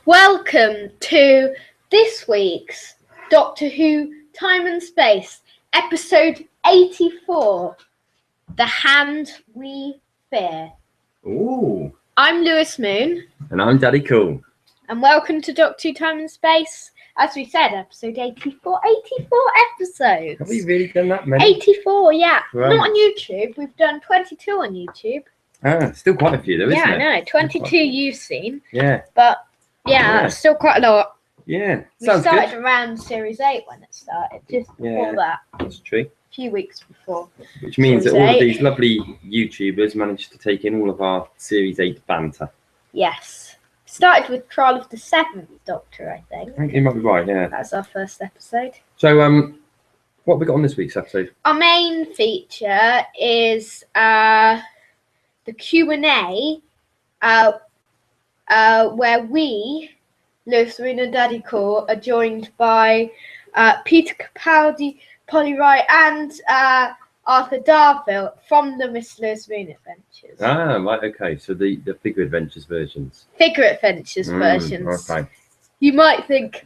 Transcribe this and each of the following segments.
Welcome to this week's Doctor Who Time and Space, episode 84, The Hand We Fear. Ooh. I'm Lewis Moon. And I'm Daddy Cool. And welcome to Doctor Who Time and Space. As we said, episode 84. 84 episodes. Have we really done that many? 84, yeah. Right. Not on YouTube. We've done 22 on YouTube. Still quite a few though, isn't Yeah, it? I know. 22 you've seen. Yeah. But, yeah, that's still quite a lot. Yeah. We Sounds started good. around Series 8 when it started, just before that. That's true. A few weeks before. Which means that Series all of 8. these lovely YouTubers managed to take in all of our Series 8 banter. Yes. Started with Trial of the Seventh Doctor, I think. I think you might be right, yeah. That's our first episode. So, what have we got on this week's episode? Our main feature is the Q&A, where we, Lewis Moon and Daddy Cool, are joined by Peter Capaldi, Polly Wright, and Arthur Darvill from the Miss Lewis Moon Adventures. Right, okay. So the Figure Adventures versions. Figure Adventures versions. Okay. You might think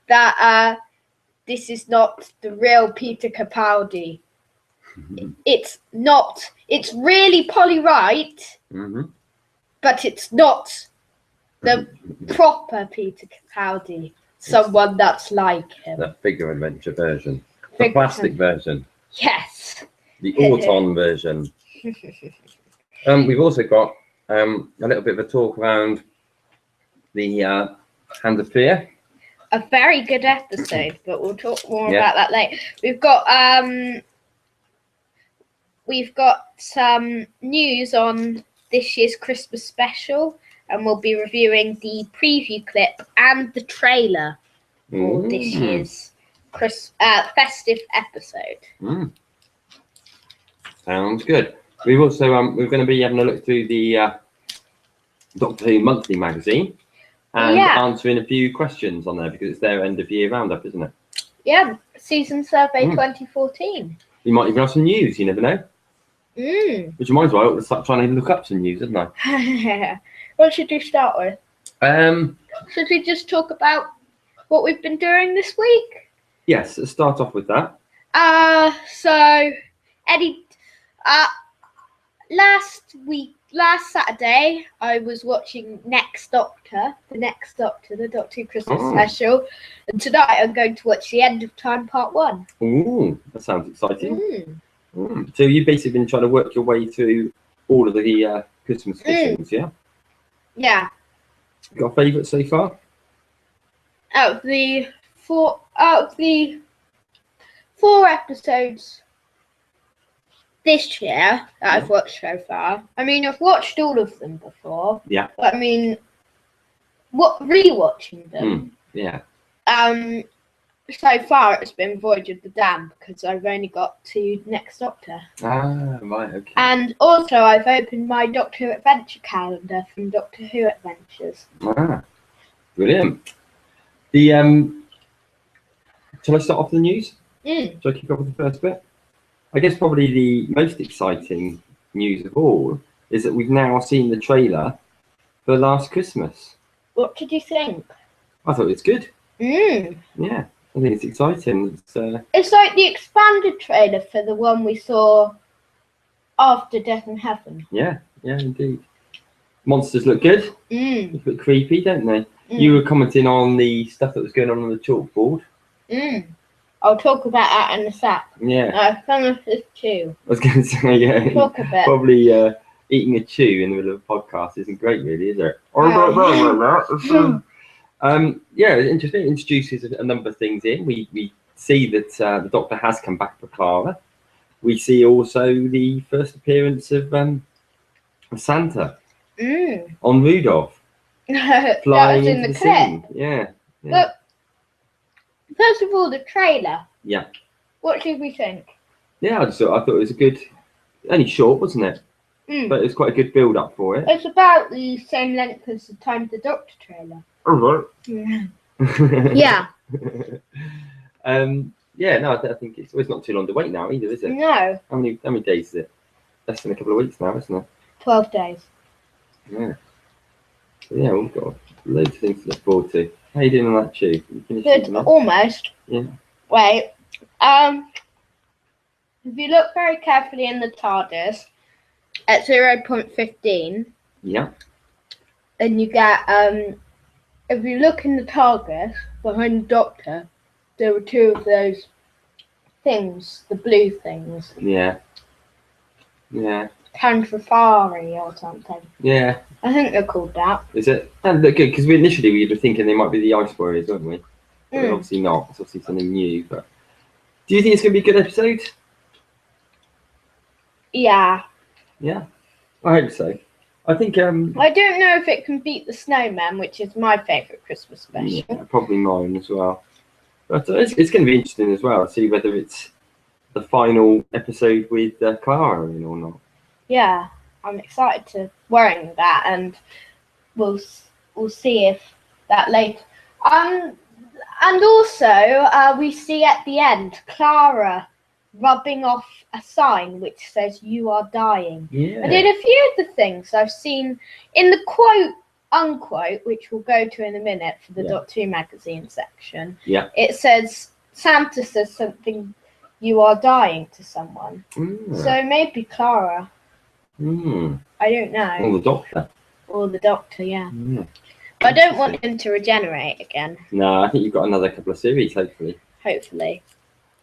that this is not the real Peter Capaldi. It's not. It's really Polly Wright, but it's not the proper Peter Capaldi. Someone that's like him. The Figure Adventure version. The plastic version. Yes. The Auton version. We've also got a little bit of a talk around the Hand of Fear. A very good episode, but we'll talk more about that later. We've got some news on this year's Christmas special, and we'll be reviewing the preview clip and the trailer for this year's festive episode. Sounds good. We've also we're going to be having a look through the Doctor Who monthly magazine and answering a few questions on there because it's their end of year roundup, isn't it? Yeah, season survey 2014. You might even have some news. You never know. Which reminds me, I ought to start trying to look up some news, haven't I? What should we start with? Should we just talk about what we've been doing this week? Yes, let's start off with that. So Eddie, last Saturday, I was watching the Next Doctor, the Doctor Who Christmas special, and tonight I'm going to watch The End of Time Part 1. Ooh, that sounds exciting. So you've basically been trying to work your way through all of the Christmas editions, yeah? Yeah. Got a favourite so far? Out of the four episodes this year that I've watched so far. I mean, I've watched all of them before. Yeah. But I mean, rewatching them. Yeah. So far it's been Voyage of the Damned because I've only got to Next Doctor. Right, okay. And also I've opened my Doctor Who Adventure calendar from Doctor Who Adventures. Brilliant. Shall I start off the news? Shall I kick off with the first bit? I guess probably the most exciting news of all is that we've now seen the trailer for Last Christmas. What did you think? I thought it was good. Yeah, I think it's exciting. It's like the expanded trailer for the one we saw after Death in Heaven. Yeah, indeed. Monsters look good. They look creepy, don't they? You were commenting on the stuff that was going on the chalkboard. I'll talk about that in a sec. Yeah. I finished this chew. I was going to say, yeah. Talk a bit. Probably eating a chew in the middle of a podcast isn't great, really, is it? Yeah, it's interesting. It introduces a number of things in. We see that the Doctor has come back for Clara. We see also the first appearance of Santa on Rudolph flying in into the the clip. scene. Yeah. But first of all, the trailer. Yeah. What did we think? Yeah, I thought it was a good, only short, wasn't it? But it was quite a good build up for it. It's about the same length as the Time of the Doctor trailer. Oh, right. Yeah. No, I think it's not too long to wait now either, is it? No. How many days is it? Less than a couple of weeks now, isn't it? 12 days. Yeah. Yeah, we've got loads of things to look forward to. How are you doing on that tube? You finished Good, reading that? almost. Yeah. Wait. If you look very carefully in the TARDIS at 0.15, Yeah. and you get if you look in the TARDIS behind the Doctor, there were two of those things, the blue things. Yeah. Yeah. Tantrafari or something. Yeah. I think they're called that. Is it? And look good because we were thinking they might be the Ice Warriors, weren't we? But they're obviously not. It's obviously something new. But do you think it's going to be a good episode? Yeah. Yeah, I hope so. I think. I don't know if it can beat the Snowman, which is my favourite Christmas special. Yeah, probably mine as well. But it's going to be interesting as well to see whether it's the final episode with Clara in or not. Yeah, I'm excited to wearing that, and we'll see if that later. And also we see at the end Clara rubbing off a sign which says "You are dying." Yeah. I did a few of the things I've seen in the quote unquote, which we'll go to in a minute for the Doctor Who magazine section. Yeah. It says Santa says something, "You are dying" to someone. So maybe Clara. I don't know. Or the Doctor. Or the Doctor, yeah. But I don't want him to regenerate again. No, I think you've got another couple of series, hopefully. Hopefully.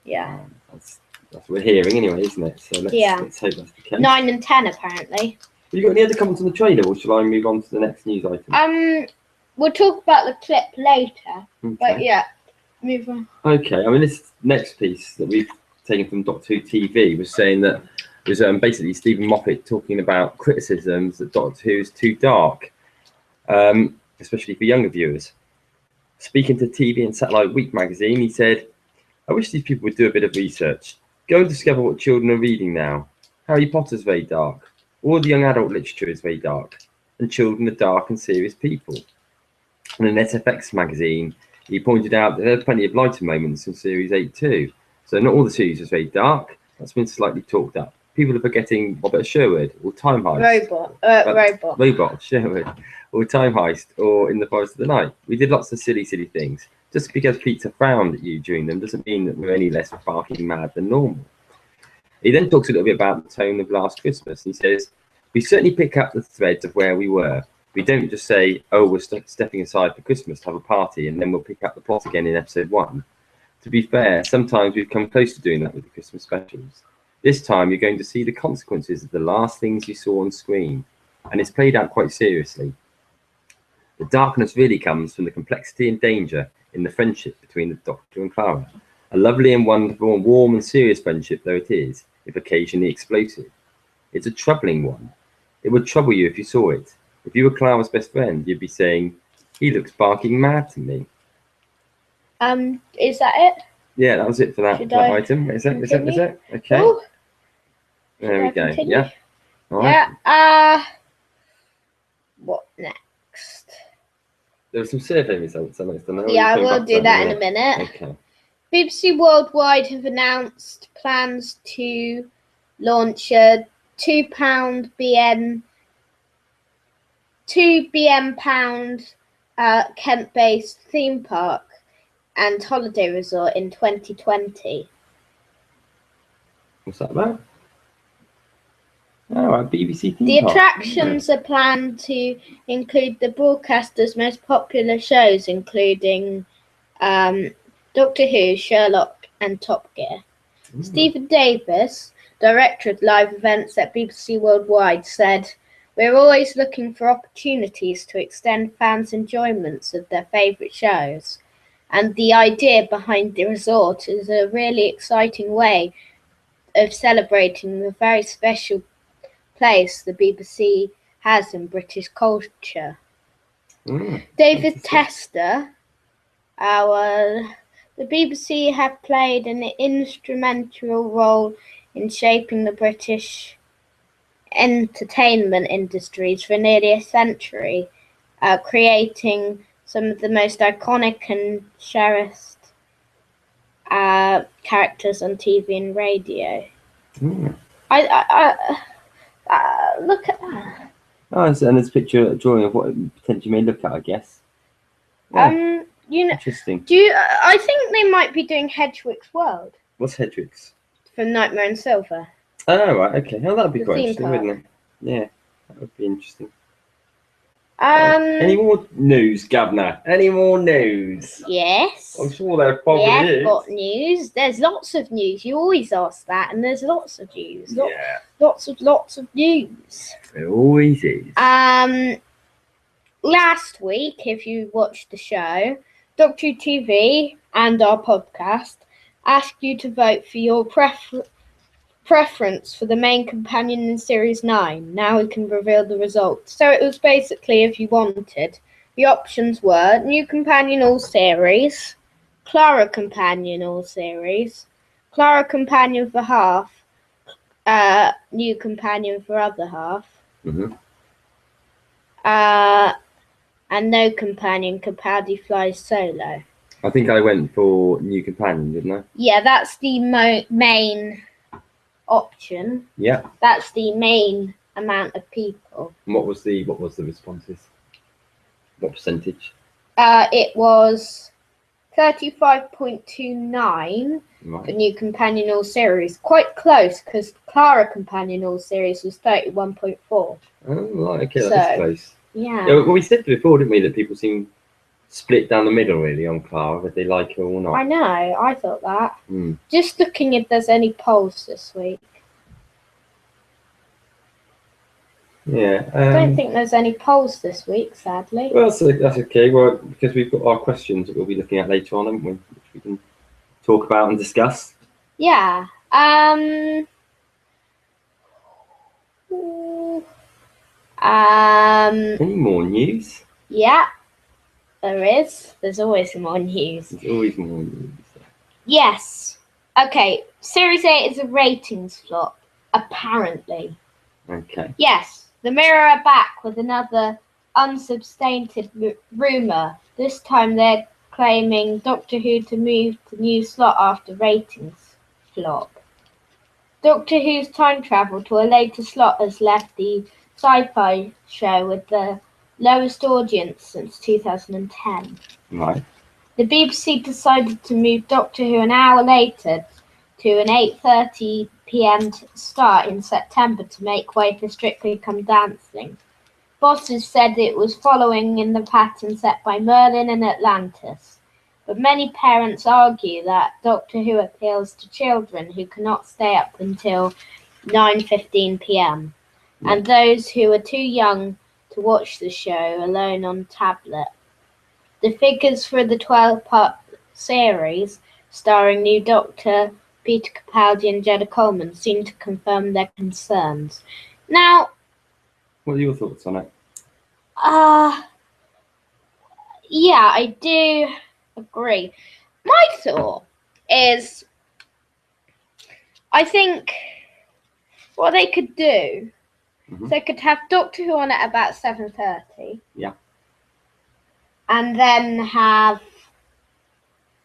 Yeah. That's what we're hearing anyway, isn't it? So let's hope that's the case. 9 and 10 apparently. Have you got any other comments on the trailer, or shall I move on to the next news item? We'll talk about the clip later. Okay. But yeah, move on. Okay, I mean this next piece that we've taken from Doctor Who TV was saying that it was basically Stephen Moffat talking about criticisms that Doctor Who is too dark, especially for younger viewers. Speaking to TV and Satellite Week magazine, he said, "I wish these people would do a bit of research. Go and discover what children are reading now. Harry Potter's very dark. All the young adult literature is very dark. And children are dark and serious people." In an SFX magazine, he pointed out that there are plenty of lighter moments in Series 8 too. So not all the series is very dark. That's been slightly talked up. People are forgetting Robert Sherwood or Time Heist. Robot Sherwood or Time Heist or In the Forest of the Night. We did lots of silly things. Just because Peter frowned at you during them doesn't mean that we're any less barking mad than normal. He then talks a little bit about the tone of Last Christmas. He says, "We certainly pick up the threads of where we were. We don't just say, oh, we're stepping aside for Christmas to have a party, and then we'll pick up the plot again in episode 1. To be fair, sometimes we've come close to doing that with the Christmas specials. This time you're going to see the consequences of the last things you saw on screen, and it's played out quite seriously. The darkness really comes from the complexity and danger in the friendship between the Doctor and Clara. A lovely and wonderful and warm and serious friendship though it is, if occasionally explosive. It's a troubling one. It would trouble you if you saw it. If you were Clara's best friend, you'd be saying, 'He looks barking mad to me.'" Is that it? Yeah, that was it for that item. Is it? Okay. Ooh. There we go. Continue? Yeah. All right. Yeah. What next? There were some survey results. Yeah, we'll do that in a minute. Okay. BBC Worldwide have announced plans to launch a £2 BM Kent-based theme park and holiday resort in 2020. What's that about? Oh, BBC theme The park. attractions are planned to include the broadcaster's most popular shows, including Doctor Who, Sherlock, and Top Gear. Stephen Davis, director of live events at BBC Worldwide, said, "We're always looking for opportunities to extend fans' enjoyments of their favourite shows. And the idea behind the resort is a really exciting way of celebrating the very special place the BBC has in British culture." David Tester, the BBC have played an instrumental role in shaping the British entertainment industries for nearly a century, creating some of the most iconic and cherished characters on TV and radio. I look at that. Oh, and there's a picture, a drawing of what it potentially may look at, I guess. Yeah. Interesting. I think they might be doing Hedwig's World What's Hedwig's? for Nightmare in Silver. Oh, right, okay. Oh, that'd be The quite theme interesting, park. wouldn't it? Yeah, that would be interesting. Any more news, Governor? Any more news? Yes. I'm sure there probably We have is. got news. There's lots of news. You always ask that, and there's lots of news. Yeah, Lots of news. there always is. Last week, if you watched the show, Doctor Who TV and our podcast asked you to vote for your preference for the main companion in Series 9. Now we can reveal the results. So it was basically, if you wanted, the options were New Companion All Series, Clara Companion All Series, Clara Companion for half, New Companion for other half, and No Companion. Capaldi flies solo. I think I went for New Companion, didn't I? Yeah, that's the main option. Yeah. That's the main amount of people. And what was the responses? What percentage? It was 35.29 Right. for New Companion All Series. Quite close, because Clara Companion All Series was 31.4. Oh, right, okay, So, that's close. Yeah. Yeah, well, we said before, didn't we, that people seem split down the middle, really, on Clara, whether they like her or not. I know, I thought that. Mm. Just looking if there's any polls this week. Yeah. I don't think there's any polls this week, sadly. Well, that's okay. Well, because we've got our questions that we'll be looking at later on, haven't we? Which we can talk about and discuss. Yeah. Any more news? Yeah, there is. There's always more news. There's always more news. Yes. Okay, Series 8 is a ratings flop, apparently. Okay. Yes, the Mirror are back with another unsubstantiated rumour. This time they're claiming Doctor Who to move to new slot after ratings flop. Doctor Who's time travel to a later slot has left the Sci-Fi show with the lowest audience since 2010. Right. The BBC decided to move Doctor Who an hour later to an 8:30 p.m. start in September to make way for Strictly Come Dancing. Bosses said it was following in the pattern set by Merlin and Atlantis, but many parents argue that Doctor Who appeals to children who cannot stay up until 9:15 p.m. and those who are too young to watch the show alone on tablet. The figures for the 12-part series, starring new Doctor Peter Capaldi and Jenna Coleman, seem to confirm their concerns. Now, what are your thoughts on it? Yeah, I do agree. My thought is, I think what they could do, they could have Doctor Who on at about 7:30. Yeah. And then have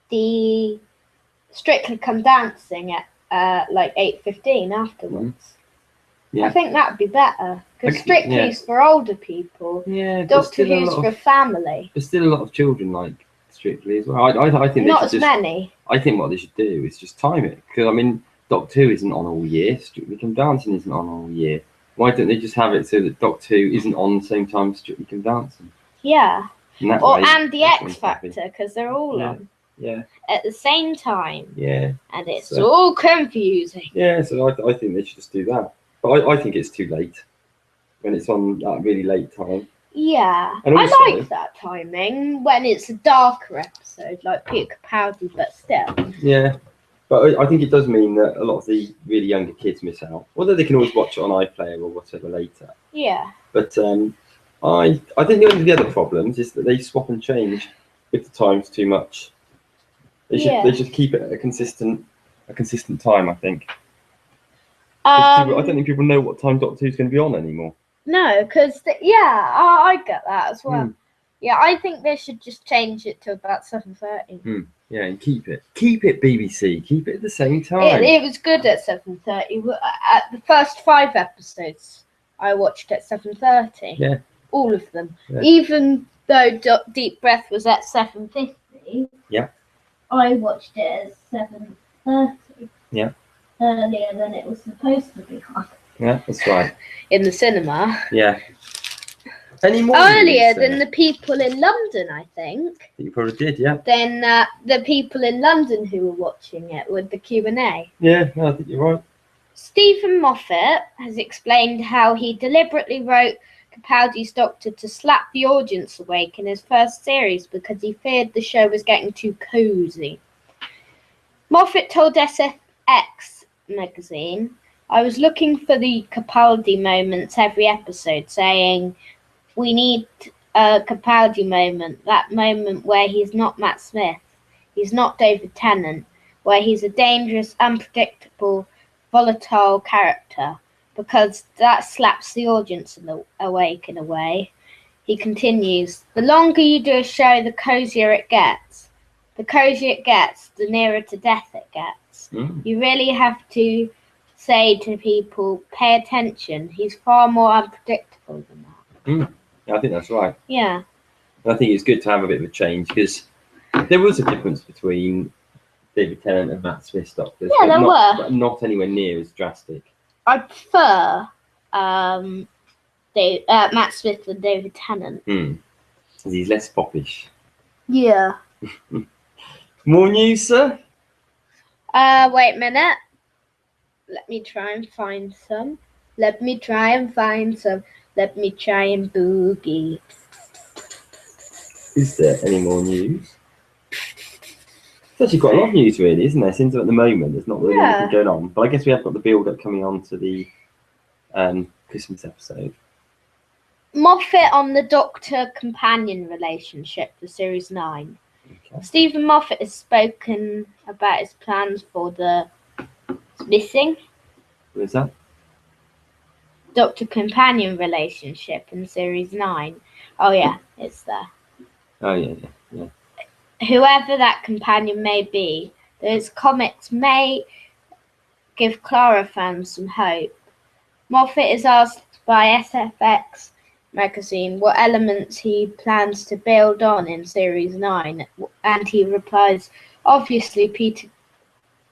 the Strictly Come Dancing at like 8:15 afterwards. Yeah. I think that would be better, because Okay, Strictly's for older people. Yeah. Doctor Who's for family. There's still a lot of children like Strictly as well. I think Not they as should many. I think what they should do is just time it, because I mean, Doctor Who isn't on all year. Strictly Come Dancing isn't on all year. Why don't they just have it so that Doctor Who isn't on the same time as Strictly Come Dancing? Yeah. And the X Factor, Factor, because they're all on at the same time. Yeah. And it's all confusing. Yeah, so I think they should just do that. But I think it's too late when it's on that really late time. Yeah. And also, I like that timing when it's a darker episode, like Peter Capaldi, but still. Yeah. But I think it does mean that a lot of the really younger kids miss out. Although they can always watch it on iPlayer or whatever later. Yeah. But I think one of the other problems is that they swap and change with the times too much. They should keep it at a consistent time, I think. I don't think people know what time Doctor Who's going to be on anymore. No, because I get that as well. Yeah, I think they should just change it to about 7:30. Yeah, and keep it BBC, keep it at the same time. It was good at 7:30. At the first 5 episodes I watched at 7:30. Yeah. All of them. Yeah. Even though Deep Breath was at 7:50. Yeah. I watched it at 7:30. Yeah. Earlier than it was supposed to be on. Yeah, that's right. In the cinema. Yeah. Any more Earlier news, than the people in London, I think. You probably did, yeah. Than the people in London who were watching it with the Q&A. Yeah, no, I think you're right. Stephen Moffat has explained how he deliberately wrote Capaldi's Doctor to slap the audience awake in his first series because he feared the show was getting too cozy. Moffat told SFX magazine, "I was looking for the Capaldi moments every episode, saying, we need a Capaldi moment, that moment where he's not Matt Smith, he's not David Tennant, where he's a dangerous, unpredictable, volatile character, because that slaps the audience awake in a way." He continues, "The longer you do a show, the cozier it gets. The cozier it gets, the nearer to death it gets. You really have to say to people, pay attention. He's far more unpredictable than that." I think that's right. Yeah. I think it's good to have a bit of a change because there was a difference between David Tennant and Matt Smith's Doctors. Yeah, there were. But not anywhere near as drastic. I prefer Matt Smith than David Tennant. Because he's less foppish. Yeah. More news, sir? Wait a minute. Let me try and find some. Let me try and boogie. Is there any more news? It's actually quite a lot of news, really, isn't there? Since at the moment, there's not really anything going on. But I guess we have got the build-up coming on to the Christmas episode. Moffat on the Doctor-companion relationship for Series 9. Okay. Stephen Moffat has spoken about his plans for the missing What is that? Doctor-companion relationship in Series 9. Oh, yeah, it's there. Oh, yeah. Whoever that companion may be, those comics may give Clara fans some hope. Moffat is asked by SFX magazine what elements he plans to build on in Series 9, and he replies, obviously Peter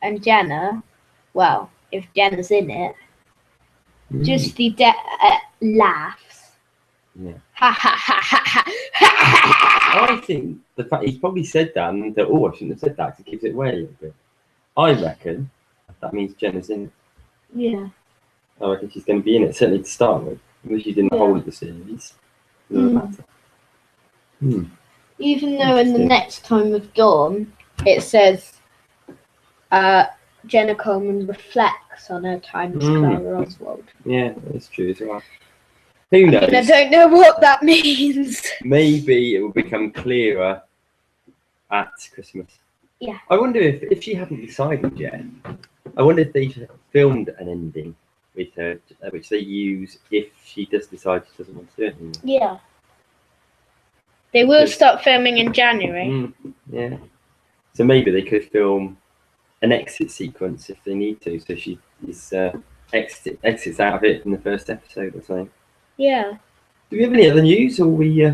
and Jenna. Well, if Jenna's in it. Just the laughs. Yeah. Ha ha ha ha ha. I think the fact he's probably said that, and I shouldn't have said that because it gives it away a little bit. I reckon that means Jenna's in it. Yeah. I reckon she's going to be in it, certainly to start with. Unless she's in the whole of the series. It doesn't matter. Even though in the next Time of Dawn, it says Jenna Coleman reflects on her time as Clara Oswald. Yeah, that's true as well. Who knows? I don't know what that means. Maybe it will become clearer at Christmas. Yeah. I wonder if she hadn't decided yet. I wonder if they filmed an ending with her, which they use if she does decide she doesn't want to do it anymore. Yeah. They will start filming in January. Yeah. So maybe they could film an exit sequence if they need to. So she is exits out of it in the first episode or something. Yeah. Do we have any other news, or we?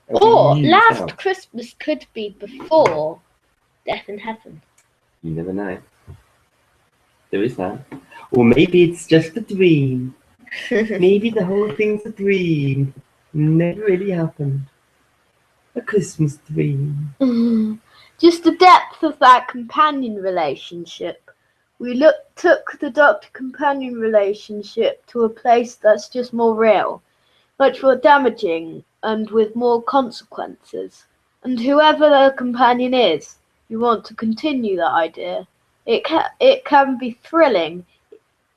Last Christmas could be before Death in Heaven. You never know. There is that. Or maybe it's just a dream. Maybe the whole thing's a dream. Never really happened. A Christmas dream. Just the depth of that companion relationship. We took the Doctor-companion relationship to a place that's just more real, much more damaging, and with more consequences. And whoever the companion is, you want to continue that idea. It can be thrilling.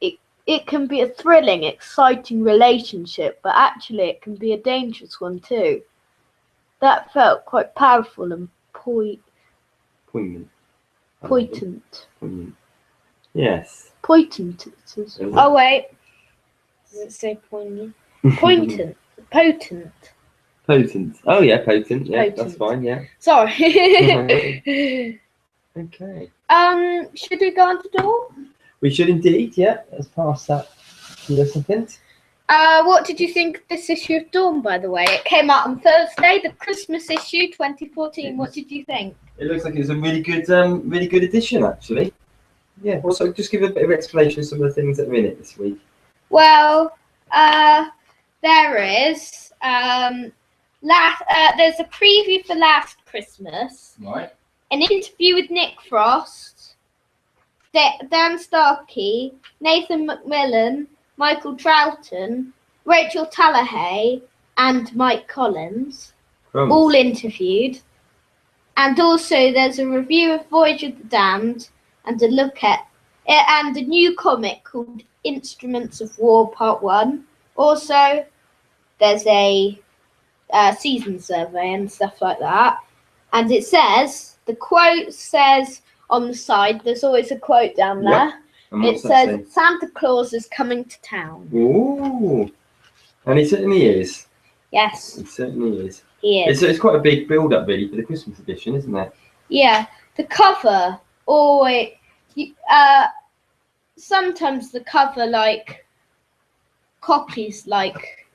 It can be a thrilling, exciting relationship, but actually it can be a dangerous one too. That felt quite powerful and Poignant. Yes. Poignant. Oh wait. Does it say poignant? Potent. Potent. Oh yeah, potent. Yeah, Potent. That's fine. Yeah. Sorry. Okay. Should we go on to door? We should indeed. Yeah. Let's pass that in a second. What did you think of this issue of Dawn, by the way? It came out on Thursday, the Christmas issue 2014. What did you think? It looks like it's a really good edition, actually. Yeah. Also, just give a bit of explanation of some of the things that are in it this week. Well, there is there's a preview for Last Christmas, Right. an interview with Nick Frost, Dan Starkey, Nathan McMillan, Michael Troughton, Rachel Tallahay, and Mike Collins, all interviewed. And also there's a review of Voyage of the Damned and a look at it, and a new comic called Instruments of War Part 1. Also, there's a season survey and stuff like that. And it says, the quote says on the side, there's always a quote down there. Yep. It says, Santa Claus is coming to town. Ooh. And he certainly is. Yes. He certainly is. He is. It's quite a big build-up, really, for the Christmas edition, isn't it? Yeah. The cover always... sometimes the cover, like, copies, like,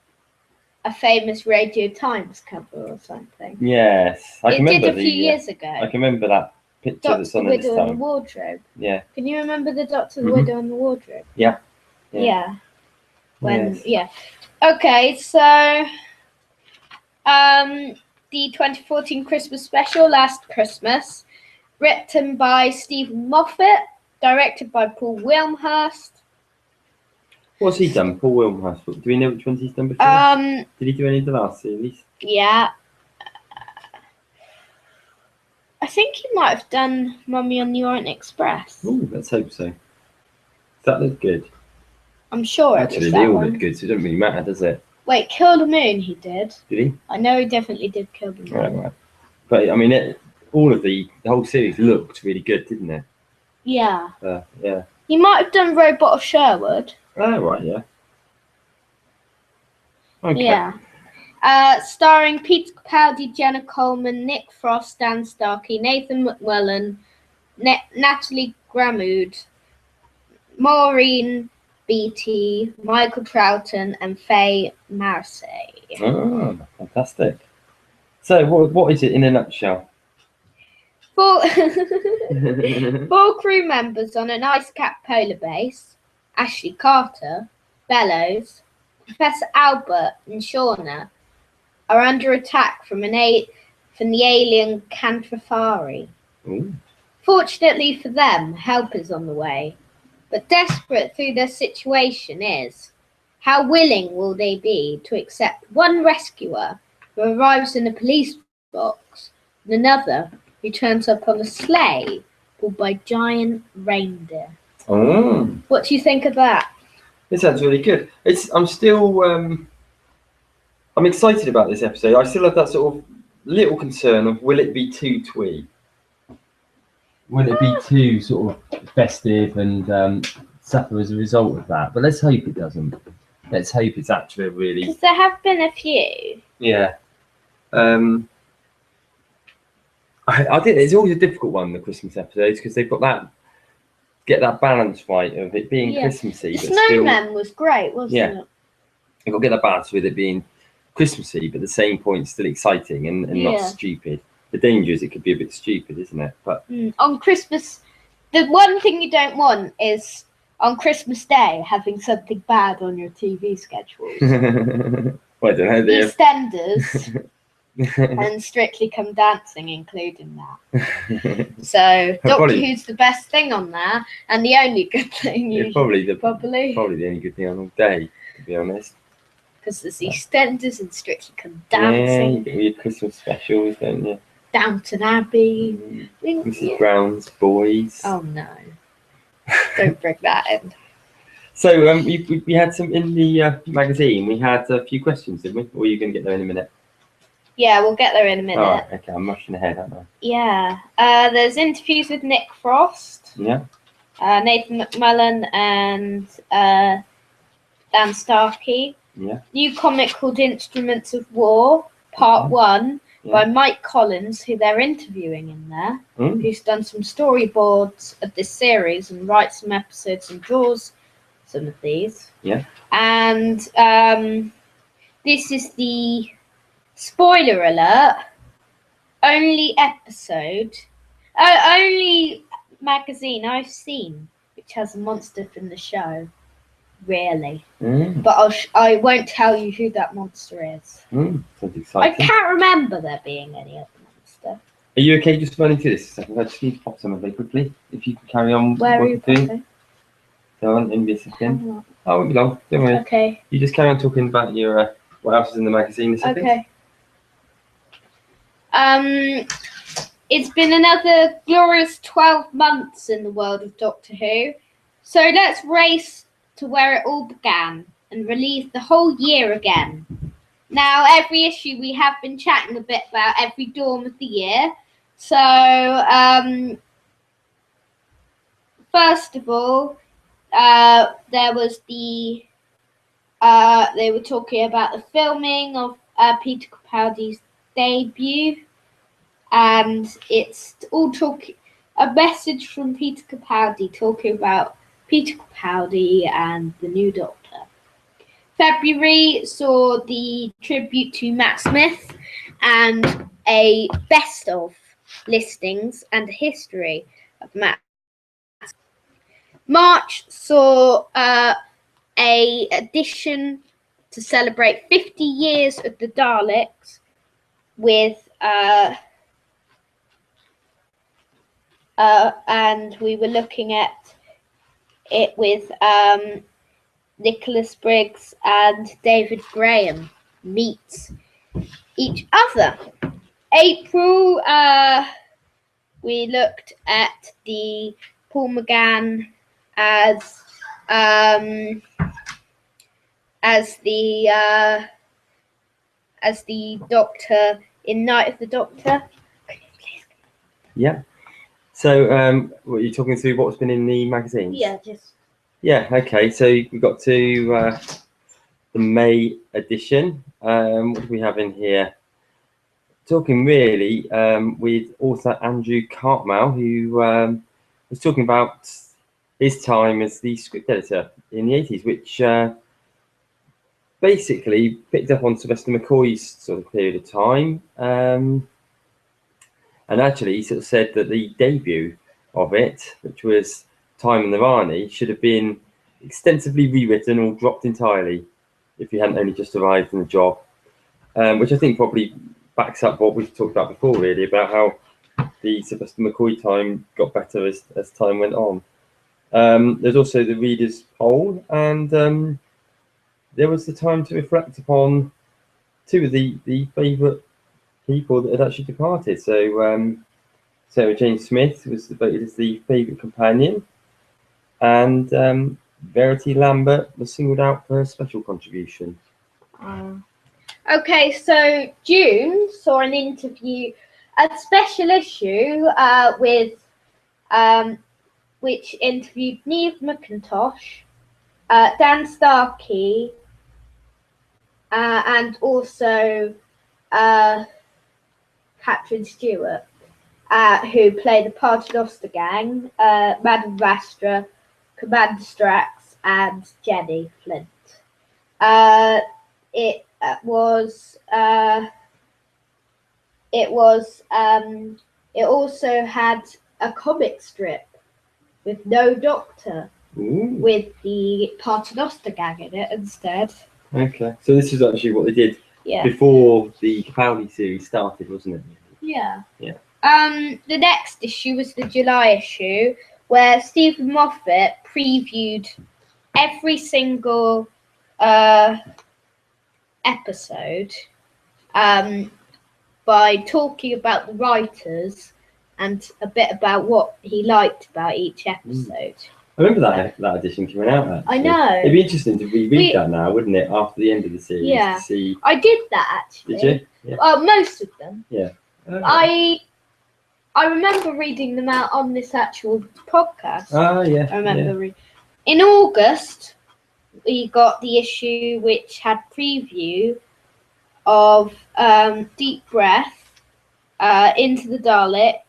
a famous Radio Times cover or something. Yes. It did a few years ago. I can remember that picture that's on Doctor this Widow and time. the Wardrobe. Yeah. Can you remember the Doctor Widow and the Wardrobe? Yeah. Yeah. Yes. Yeah. Okay, so the 2014 Christmas special, Last Christmas, written by Stephen Moffat, directed by Paul Wilmhurst. What's he done? Paul Wilmhurst. Do we know which ones he's done before? Did he do any of the last series? Yeah. I think he might have done Mummy on the Orient Express. Oh, let's hope so. Does that look good? I'm sure Actually, it was they that all one. look good, so it doesn't really matter, does it? Wait, Kill the Moon he did. Did he? I know he definitely did Kill the Moon. Right. But, I mean, all of the whole series looked really good, didn't it? Yeah. Yeah. He might have done Robot of Sherwood. Oh, right, yeah. Okay. Yeah. Starring Peter Capaldi, Jenna Coleman, Nick Frost, Dan Starkey, Nathan McMillan, Natalie Gramoud, Maureen Beattie, Michael Troughton, and Faye Marsay. Oh, fantastic. So, what is it in a nutshell? Four crew members on an ice cap polar base, Ashley Carter, Bellows, Professor Albert, and Shauna, are under attack from the alien Cantrafari. Ooh. Fortunately for them, help is on the way. But desperate through their situation is, how willing will they be to accept one rescuer who arrives in a police box and another who turns up on a sleigh pulled by giant reindeer? Oh. What do you think of that? It sounds really good. I'm still I'm excited about this episode. I still have that sort of little concern of, will it be too twee? Will it be too sort of festive and suffer as a result of that? But let's hope it doesn't. Let's hope it's actually really... Because there have been a few. Yeah. I think it's always a difficult one, the Christmas episodes, because they've got get that balance right of it being Christmassy. The but still, Snowman was great, wasn't it? You've got to get that balance with it being Christmassy, but at the same point still exciting and not stupid. The danger is it could be a bit stupid, isn't it? But on Christmas, the one thing you don't want is on Christmas Day having something bad on your TV schedules. Well, I don't know. EastEnders and Strictly Come Dancing, including that. So Doctor Who's the best thing on there, and the only good thing. Probably the only good thing on all day, to be honest. Because there's EastEnders and Strictly Come Dancing. Yeah, you get your Christmas specials, don't you? Downton Abbey. Mrs. Brown's Boys. Oh no! Don't bring that in. So we had some in the magazine. We had a few questions, didn't we? Or are you going to get there in a minute? Yeah, we'll get there in a minute. Oh, okay, I'm rushing ahead, aren't I? Yeah. There's interviews with Nick Frost. Yeah. Nathan McMillan and Dan Starkey. Yeah. New comic called Instruments of War, Part 1, by Mike Collins, who they're interviewing in there, who's done some storyboards of this series and writes some episodes and draws some of these. Yeah. And this is the spoiler alert. Only magazine I've seen which has a monster from the show. Really. But I won't tell you who that monster is. Sounds exciting. I can't remember there being any other monster. Are you okay just running through this a second? I just need to pop some of it quickly. If you can carry on. Where are you doing. Go on, in a second. Oh, it won't be long. Don't worry. Okay. You just carry on talking about your what else is in the magazine a second. Okay. It's been another glorious 12 months in the world of Doctor Who. So let's race to where it all began and relive the whole year again. Now, every issue we have been chatting a bit about every dawn of the year. So, first of all, there was they were talking about the filming of Peter Capaldi's debut, and it's all a message from Peter Capaldi talking about Peter Capaldi and the new Doctor. February saw the tribute to Matt Smith and a best of listings and a history of Matt. March saw a edition to celebrate 50 years of the Daleks with and we were looking at it with Nicholas Briggs and David Graham meet each other. April, we looked at the Paul McGann as the Doctor in Night of the Doctor. Yeah. So, what are you talking through? What's been in the magazines? Yeah, just. Yeah. Okay. So we got to the May edition. What do we have in here? Talking really with author Andrew Cartmel, who was talking about his time as the script editor in the 80s, which basically picked up on Sylvester McCoy's sort of period of time. And actually, he sort of said that the debut of it, which was Time and the Rani, should have been extensively rewritten or dropped entirely if he hadn't only just arrived in the job, which I think probably backs up what we've talked about before, really, about how the Sylvester McCoy time got better as time went on. There's also the readers' poll, and there was the time to reflect upon two of the favourite people that had actually departed. So Sarah Jane Smith was voted as the favourite companion, and Verity Lambert was singled out for her special contribution. Okay, so June saw an interview, a special issue with which interviewed Neve McIntosh, Dan Starkey, and also Catherine Stewart, who played the Paternoster Gang, Madame Vastra, Commander Strax, and Jenny Flint. It also had a comic strip with no Doctor, with the Paternoster Gang in it instead. Okay, so this is actually what they did before the Capaldi series started, wasn't it? Yeah. Yeah. The next issue was the July issue, where Stephen Moffat previewed every single episode by talking about the writers and a bit about what he liked about each episode. I remember that edition coming out. Actually. I know. It'd be interesting to reread that now, wouldn't it? After the end of the series, yeah. To see. I did that actually. Did you? Yeah. Well, most of them. Yeah. I remember reading them out on this actual podcast. Oh yeah. I remember in August we got the issue which had preview of Deep Breath, Into the Dalek,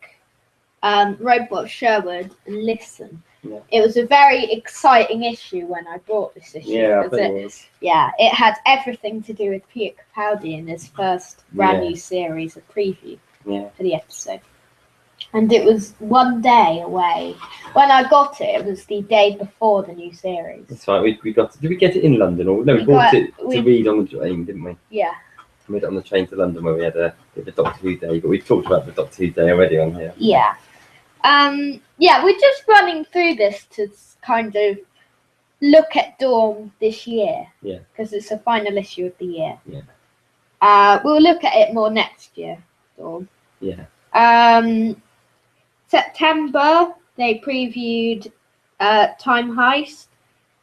Robot Sherwood, and Listen. Yeah. It was a very exciting issue when I bought this issue. Yeah, I 'cause bet it was. Yeah, it had everything to do with Peter Capaldi in his first brand Yeah. new series, a preview Yeah. for the episode. And it was one day away. When I got it, it was the day before the new series. That's right. We got. Did we get it in London or no? We We bought got- it to we- read on the train, didn't we? Yeah. We made it on the train to London where we had a bit of a Doctor Who day, but we've talked about the Doctor Who day already on here. Yeah. Yeah, we're just running through this to kind of look at Dawn this year. Yeah. Because it's the final issue of the year. Yeah. We'll look at it more next year, Dawn. Yeah. September, they previewed Time Heist,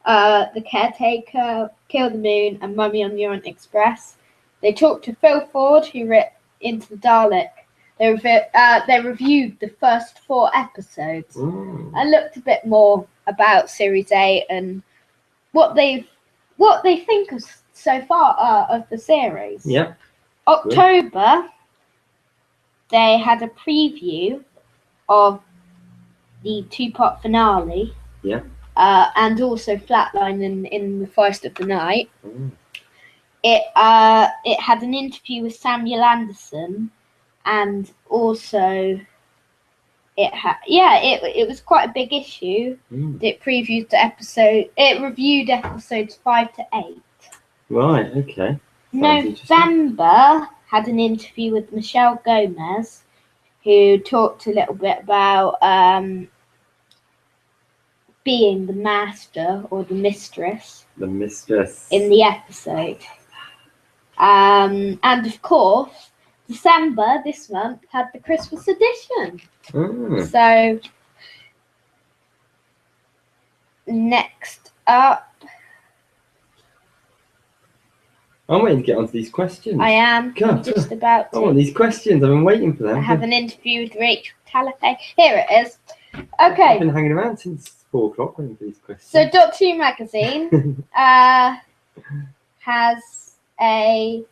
The Caretaker, Kill the Moon, and Mummy on the Orient Express. They talked to Phil Ford, who wrote Into the Dalek. They reviewed the first 4 episodes and looked a bit more about Series 8 and what they think of so far of the series. Yeah. October, they had a preview of the 2-part finale. Yeah. And also Flatline in the Feist of the Night. It had an interview with Samuel Anderson, and also it was quite a big issue. It previewed the episode. It reviewed episodes 5 to 8. Right. Okay. Sounds interesting. November had an interview with Michelle Gomez, who talked a little bit about being the master or the mistress. The mistress. In the episode. And of course, December this month had the Christmas edition. So next up, I'm waiting to get onto these questions. I am God, just about I want to. these questions. I've been waiting for them. I have an interview with Rachel Tallahaye. Here it is. Okay. I've been hanging around since 4 o'clock waiting for these questions. So Doctor Who magazine has a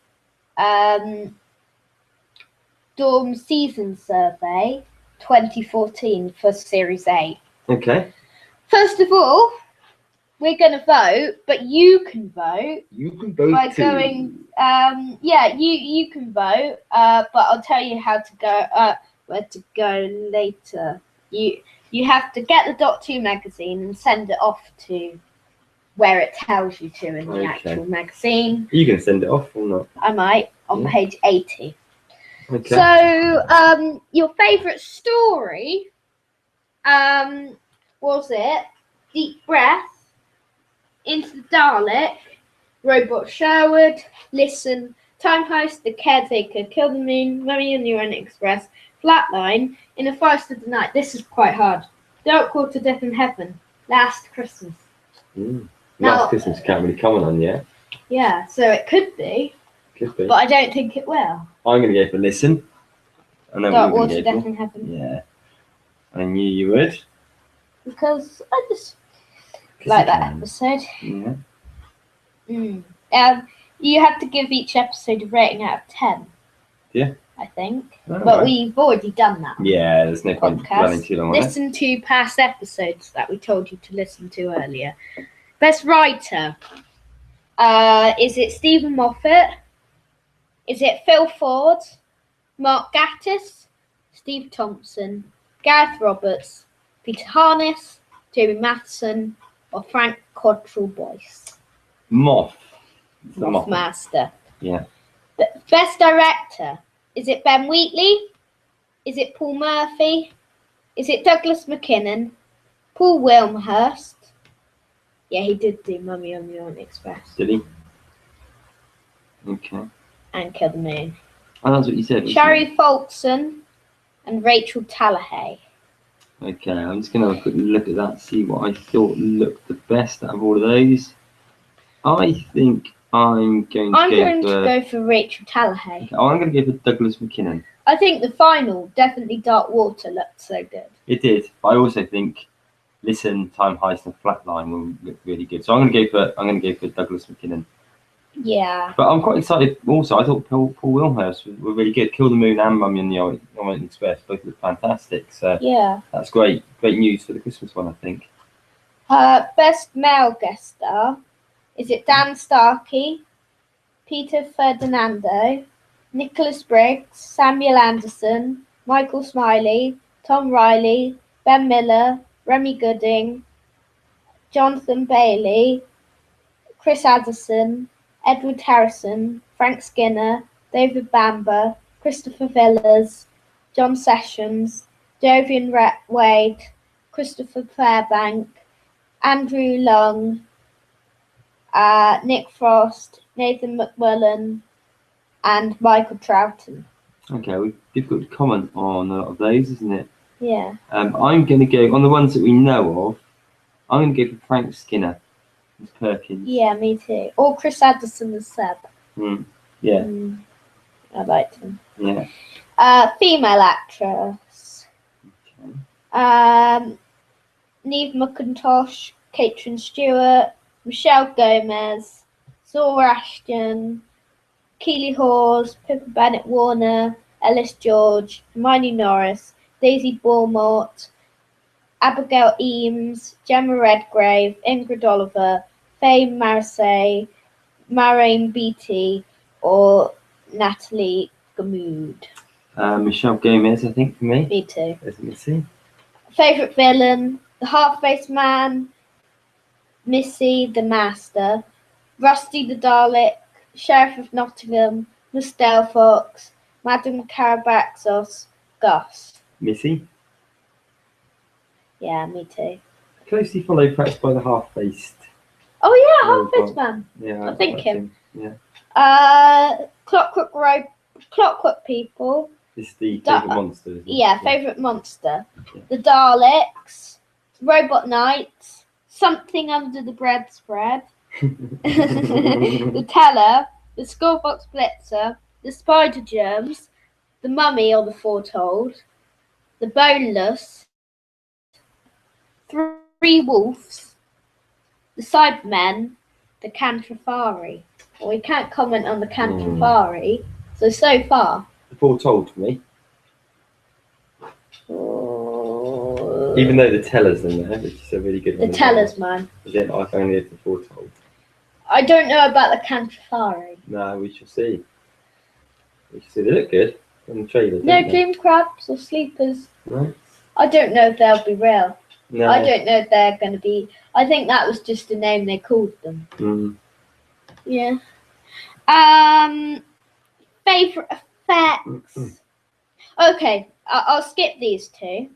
Dawn season survey 2014 for Series 8. Okay. First of all, we're going to vote, but you can vote. You can vote by too. going. You can vote, but I'll tell you how to go. Where to go later. You have to get the Doctor Who magazine and send it off to where it tells you to in the actual magazine. Are you going to send it off or not? I might on page 80. Okay. So, your favourite story was it Deep Breath, Into the Dalek, Robot Sherwood, Listen, Time Heist, The Caretaker, Kill the Moon, Mummy on the Orient Express, Flatline, In the Feist of the Night. This is quite hard. Dark Water, Death in Heaven, Last Christmas. Last Christmas can't really comment on yet. Yeah, so it could be. Could be. But I don't think it will. I'm going to go for Listen. And then Dark we're Water, going to Death go in Heaven. Yeah. I knew you would. Because I just like that episode. Yeah. You have to give each episode a rating out of 10. Yeah. I think. Oh, but right. we've already done that. Yeah, there's no point running too long on it. Listen to past episodes that we told you to listen to earlier. Best writer. Is it Stephen Moffat? Is it Phil Ford? Mark Gatiss? Steve Thompson? Gareth Roberts? Peter Harness? Toby Matheson? Or Frank Cottrell Boyce? Moth Master. Yeah. Best director. Is it Ben Wheatley? Is it Paul Murphy? Is it Douglas McKinnon? Paul Wilmhurst? Yeah, he did do Mummy on the Orient Express. Did he? Okay. And Kill the Moon. Oh, that's what you said. Sherry Folkson and Rachel Tallahaye. Okay, I'm just going to have a quick look at that, see what I thought looked the best out of all of those. I think I'm going to go for Rachel Tallahaye. Okay, I'm going to go for Douglas McKinnon. I think the final, definitely Dark Water, looked so good. It did, but I also think Listen, Time Heist, and Flatline will look really good. So I'm going to go for Douglas McKinnon. Yeah. But I'm quite excited. Also, I thought Paul Wilmhurst were really good. Kill the Moon and Mummy on the Orient Express both look fantastic. So yeah, that's great. Great news for the Christmas one, I think. Best male guest star. Is it Dan Starkey, Peter Ferdinando, Nicholas Briggs, Samuel Anderson, Michael Smiley, Tom Riley, Ben Miller, Remy Gooding, Jonathan Bailey, Chris Addison, Edward Harrison, Frank Skinner, David Bamber, Christopher Villas, John Sessions, Jovian Wade, Christopher Fairbank, Andrew Long, Nick Frost, Nathan McMullen, and Michael Troughton. Okay, we've got to comment on a lot of those, isn't it? Yeah. I'm going to go on the ones that we know of. I'm going to go for Frank Skinner as Perkins. Yeah, me too. Or Chris Addison as Seb. Yeah. I liked him. Yeah. Female actress. Okay. Neve McIntosh, Catherine Stewart, Michelle Gomez, Zora Ashton, Keely Hawes, Pippa Bennett Warner, Ellis George, Hermione Norris, Daisy Bourmont, Abigail Eames, Gemma Redgrave, Ingrid Oliver, Faye Marisay, Maureen Beatty, or Natalie Gamood. Michelle Gomez, I think, for me. Me too. As Missy. Favourite villain, the Half-Faced Man, Missy the Master, Rusty the Dalek, Sheriff of Nottingham, Mustelle Fox, Madame Carabaxos, Gus. Missy. Yeah, me too. Closely followed perhaps by the Half-Faced. Oh yeah, Half-Faced Man. Yeah, I think him. Yeah. Clockwork People. This is the favourite monster, isn't it? Yeah, favourite monster. Yeah. The Daleks, Robot Knights, Something Under the Bread Spread, the Teller, the Skullbox Blitzer, the Spider Germs, the Mummy or the Foretold, the Boneless, Three Wolves, the Cybermen, the Cantrafari. Well, we can't comment on the Cantrafari, so far. Foretold for me. Even though the Teller's in there, which is a really good one. The Teller's man. Is it? I only have the Foretold. I don't know about the Cantrafari. No, we shall see. We shall see. They look good on the trailer. No dream crabs or sleepers. Right. I don't know if they'll be real. No. I don't know if they're going to be. I think that was just a name they called them. Yeah. Favorite effects. Okay, I'll skip these two.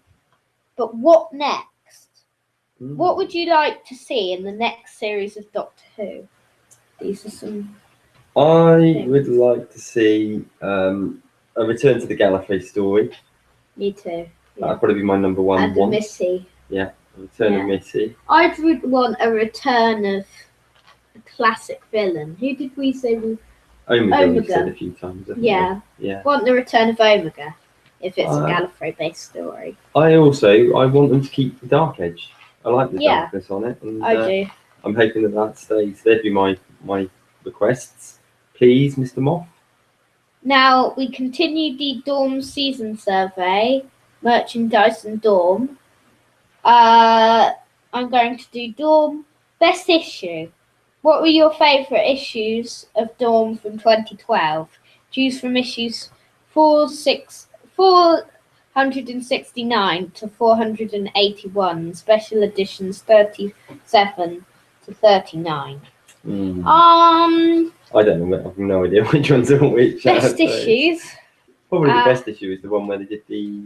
But what next? What would you like to see in the next series of Doctor Who? These are some. I would like to see a return to the Gallifrey story. Me too. Yeah. That'd probably be my number one. And the Missy. Yeah, a return of Missy. I would want a return of a classic villain. Who did we say? Omega. We've said a few times. Yeah. Yeah. Want the return of Omega if it's a Gallifrey-based story. I want them to keep the Dark Edge. I like the darkness on it. And, I do. I'm hoping that stays. They'd be my requests. Please, Mr. Moff. Now, we continue the Dorm season survey, merchandise and Dorm. I'm going to do Dorm best issue. What were your favourite issues of Dorm from 2012? Choose from issues 469 to 481, special editions 37 to 39. I don't know. I've no idea which ones are which. Best issues. Probably the best issue is the one where they did the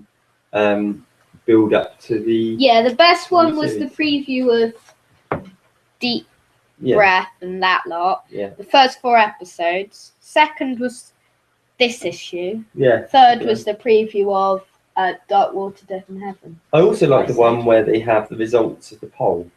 build up to the. Yeah, the best one was the preview of Deep Breath and that lot. Yeah. The first 4 episodes. Second was this issue. Yeah. Third was the preview of Dark Water, Death and Heaven. I also like the one where they have the results of the poll.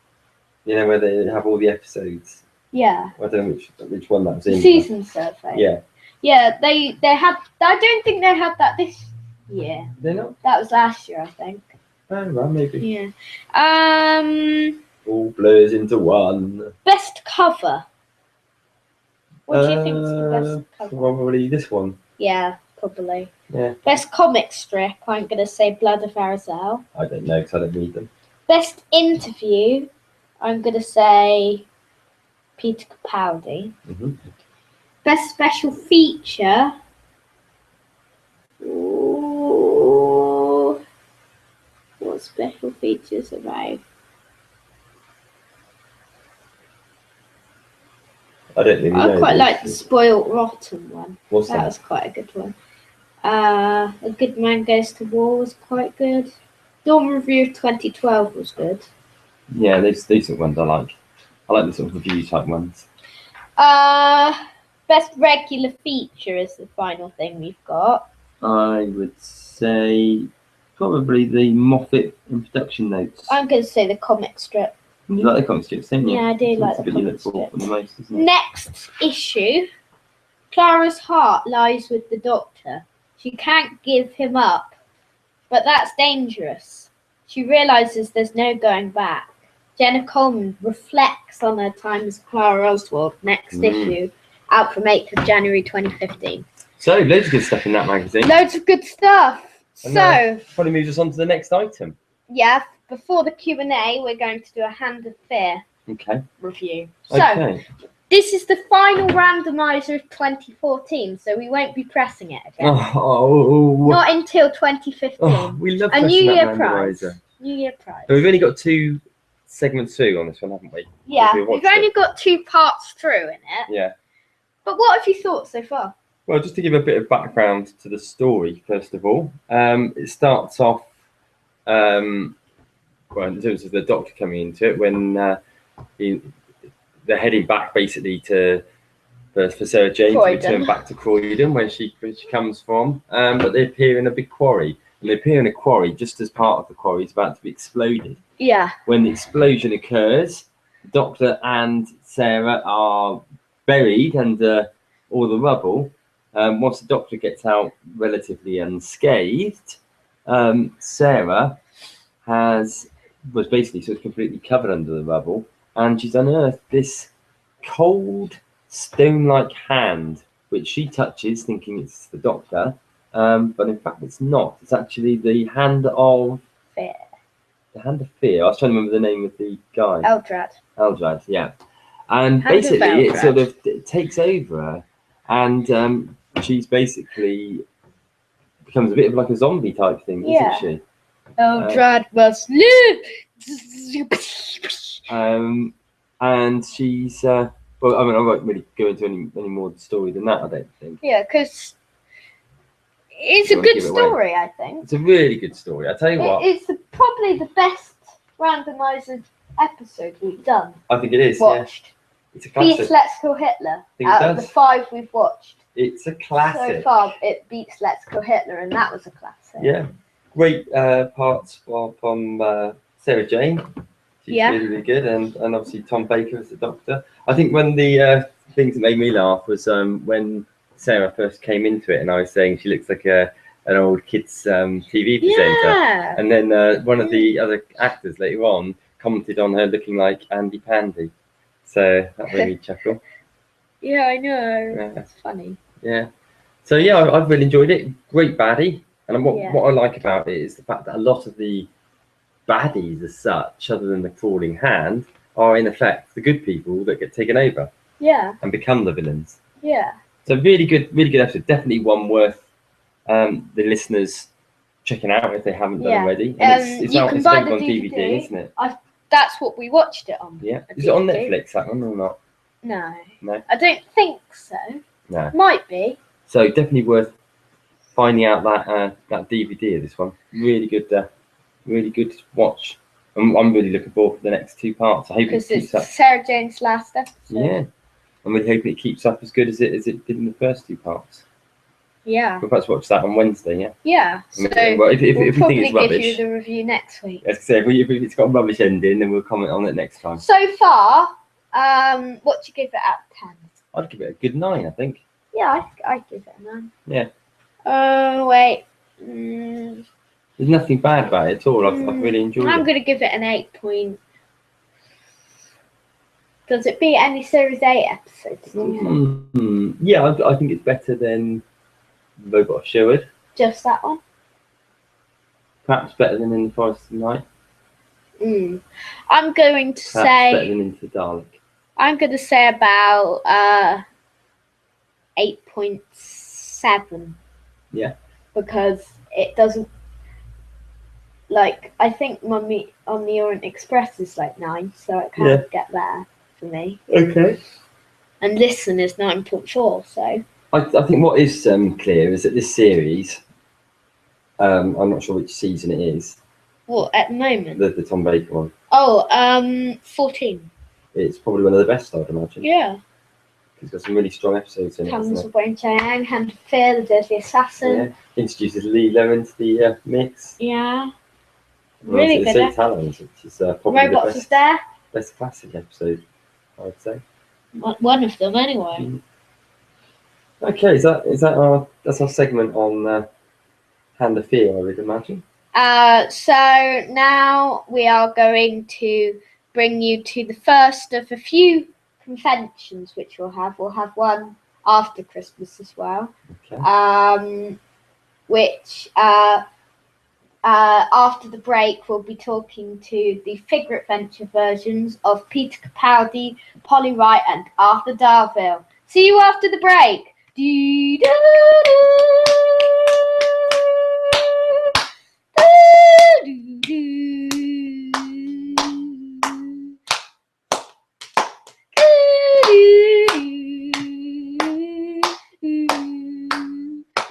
You know, where they have all the episodes. Yeah. I don't know which one that was in. Season survey. Yeah. Yeah, they had. I don't think they had that this year. They're not. That was last year, I think. Oh, well, maybe. Yeah. All blurs into one. Best cover. What do you think is the best cover? Probably this one. Yeah, probably. Yeah. Best comic strip. I'm gonna say Blood of Arizel. I don't know because I don't read them. Best interview. I'm going to say Peter Capaldi. Best special feature. Ooh, what special features have I? I don't really know. I quite like the Spoiled Rotten one. What's that was quite a good one. A Good Man Goes to War was quite good. Dawn Review of 2012 was good. Yeah, those decent ones I like. I like the sort of review type ones. Best regular feature is the final thing we've got. I would say probably the Moffat introduction notes. I'm going to say the comic strip. You like the comic strips, don't you? Yeah, I do like the what you comic look for strip. the most, isn't it? Next issue. Clara's heart lies with the Doctor. She can't give him up, but that's dangerous. She realises there's no going back. Jenna Coleman reflects on her time as Clara Oswald. Next issue, out from 8th of January 2015. So, loads of good stuff in that magazine. Loads of good stuff. And so, probably moves us on to the next item. Yeah, before the Q&A, we're going to do a Hand of Fear review. So, this is the final randomizer of 2014, so we won't be pressing it again. Not until 2015. Oh, we love a pressing New that Year randomizer. prize. New Year prize. But we've only got 2 segments through on this one, haven't we? Yeah, we've only got 2 parts through in it. Yeah. But what have you thought so far? Well, just to give a bit of background to the story, first of all, it starts off, well, in terms of the Doctor coming into it, when they're heading back basically for Sarah Jane to return back to Croydon, where she comes from, but they appear in a big quarry. And they appear in a quarry just as part of the quarry is about to be exploded. Yeah. When the explosion occurs, the Doctor and Sarah are buried under all the rubble. Once the Doctor gets out relatively unscathed, Sarah was basically sort of completely covered under the rubble, and she's unearthed this cold stone-like hand, which she touches thinking it's the Doctor, but in fact it's not. It's actually the hand of Fear. The Hand of Fear. I was trying to remember the name of the guy. Eldrad, yeah. And Hand basically it sort of takes over her, and she's basically becomes a bit of like a zombie type thing, isn't she? Eldrad must live. And she's well, I mean, I won't really go into any more of the story than that, I don't think. Yeah, because it's a good story, I think. It's a really good story. I tell you what. It's probably the best randomizer episode we've done. I think it is. Watched. Yeah. It's a classic. Beats Let's Kill Hitler. Out of the 5 we've watched. It's a classic. So far, it beats Let's Kill Hitler, and that was a classic. Yeah. Great parts from Sarah Jane. She's really, really good. And obviously Tom Baker as the Doctor. I think one of the things that made me laugh was when Sarah first came into it, and I was saying she looks like an old kids TV presenter. Yeah. And then one of the other actors later on commented on her looking like Andy Pandy. So that made me chuckle. Yeah, I know. Yeah. That's funny. Yeah. So yeah, I've really enjoyed it. Great baddie. And what I like about it is the fact that a lot of the baddies as such, other than the crawling hand, are in effect the good people that get taken over. Yeah. And become the villains. Yeah. So really good episode. Definitely one worth the listeners checking out if they haven't done already. And it's out on DVD, isn't it? That's what we watched it on. Yeah. Is it on Netflix, that one, or not? No. No. I don't think so. No. Might be. So definitely worth finding out that DVD of this one. Really good watch. I'm really looking forward to the next 2 parts. I hope it keeps up. Sarah Jane's last episode. Yeah. I'm really hoping it keeps up as good as it did in the first 2 parts. Yeah. We'll perhaps watch that on Wednesday, yeah? Yeah. So well, if we think it's rubbish, give you the review next week. As I say, if it's got a rubbish ending, then we'll comment on it next time. So far, what do you give it out of 10? I'd give it a good 9, I think. Yeah, I'd give it a 9. Yeah. Oh, wait. There's nothing bad about it at all. I've really enjoyed it. I'm going to give it an 8 point. Does it beat any Series 8 episodes? Yeah, I think it's better than Robot of Sherwood. Just that one? Perhaps better than In the Forest of Night. I'm going to Perhaps better say than Into the Dalek. I'm going to say about 8.7. Yeah. Because it doesn't, like, I think Mummy on the Orient Express is like 9, so it can't get there for me. Okay. And Listen is 9.4, so. I think what is clear is that this series, I'm not sure which season it is. Well, at the moment? The Tom Baker one. Oh, 14. It's probably one of the best, I'd imagine. Yeah. It's got some really strong episodes in it. Tons of Wayne Chang, Hand of Fear, The Deadly Assassin. Yeah. Introduces Lilo into the mix. Yeah. Really good. St. Helens, which is probably Robots the is there. best classic episode, I would say. One of them, anyway. Okay, that's our segment on Hand of Fear, I would imagine. So now we are going to bring you to the first of a few conventions which we'll have. We'll have one after Christmas as well. Okay. Which after the break we'll be talking to the figure adventure versions of Peter Capaldi, Polly Wright, and Arthur Darvill. See you after the break.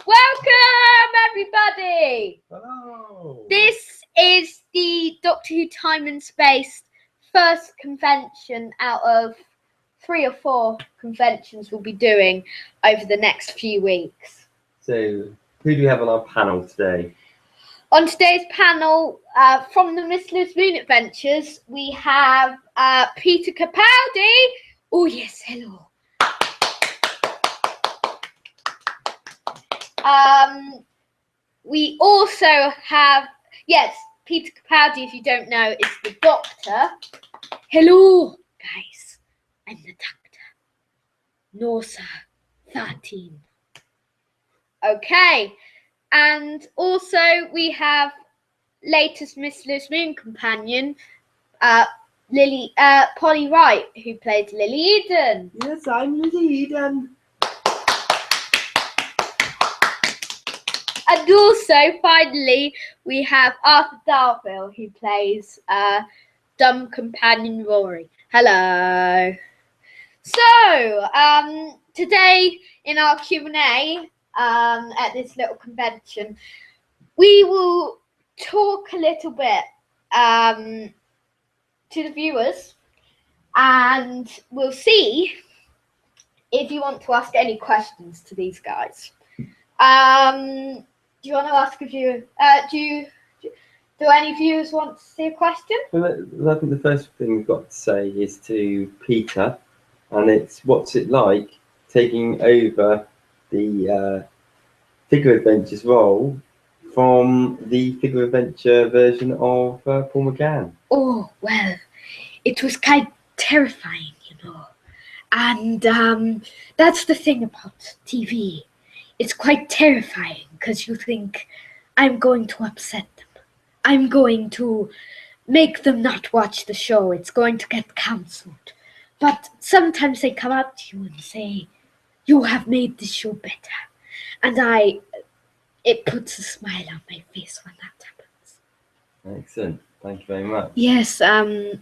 Welcome, everybody. Hello. This is the Doctor Who Time and Space first convention out of 3 or 4 conventions we'll be doing over the next few weeks. So, who do we have on our panel today? On today's panel, from the Miss Liz Moon Adventures, we have Peter Capaldi. Oh yes, hello. We also have, yes, Peter Capaldi, if you don't know, is the Doctor. Hello, guys. I'm the Doctor. Norsa 13. Okay. And also we have latest Miss Liz Moon companion, Polly Wright, who plays Lily Eden. Yes, I'm Lily Eden. And also, finally, we have Arthur Darvill, who plays dumb companion Rory. Hello. So, today in our Q&A at this little convention, we will talk a little bit to the viewers, and we'll see if you want to ask any questions to these guys. Do you want to ask a viewer? Do any viewers want to see a question? Well, I think the first thing we've got to say is to Peter, and it's what's it like taking over the Figure Adventures role from the Figure Adventure version of Paul McGann. Oh, well, it was kind of terrifying, you know. And that's the thing about TV. It's quite terrifying because you think, I'm going to upset them. I'm going to make them not watch the show. It's going to get cancelled. But sometimes they come up to you and say, you have made this show better. And it puts a smile on my face when that happens. Excellent. Thank you very much. Yes, and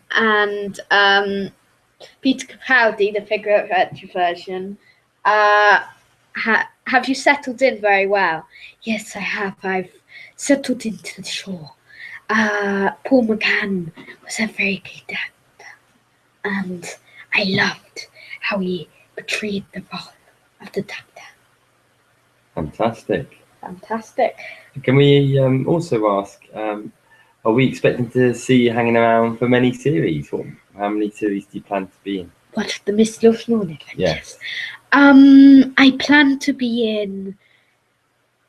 Peter Capaldi, the Figure Adventure version, have you settled in very well? Yes, I have. I've settled into the show. Paul McGann was a very good actor, and I loved how he portrayed the role of the Doctor. Fantastic. Can we also ask, are we expecting to see you hanging around for many series? How many series do you plan to be in? What, the Miss Liz Moon Adventures? Yes. I plan to be in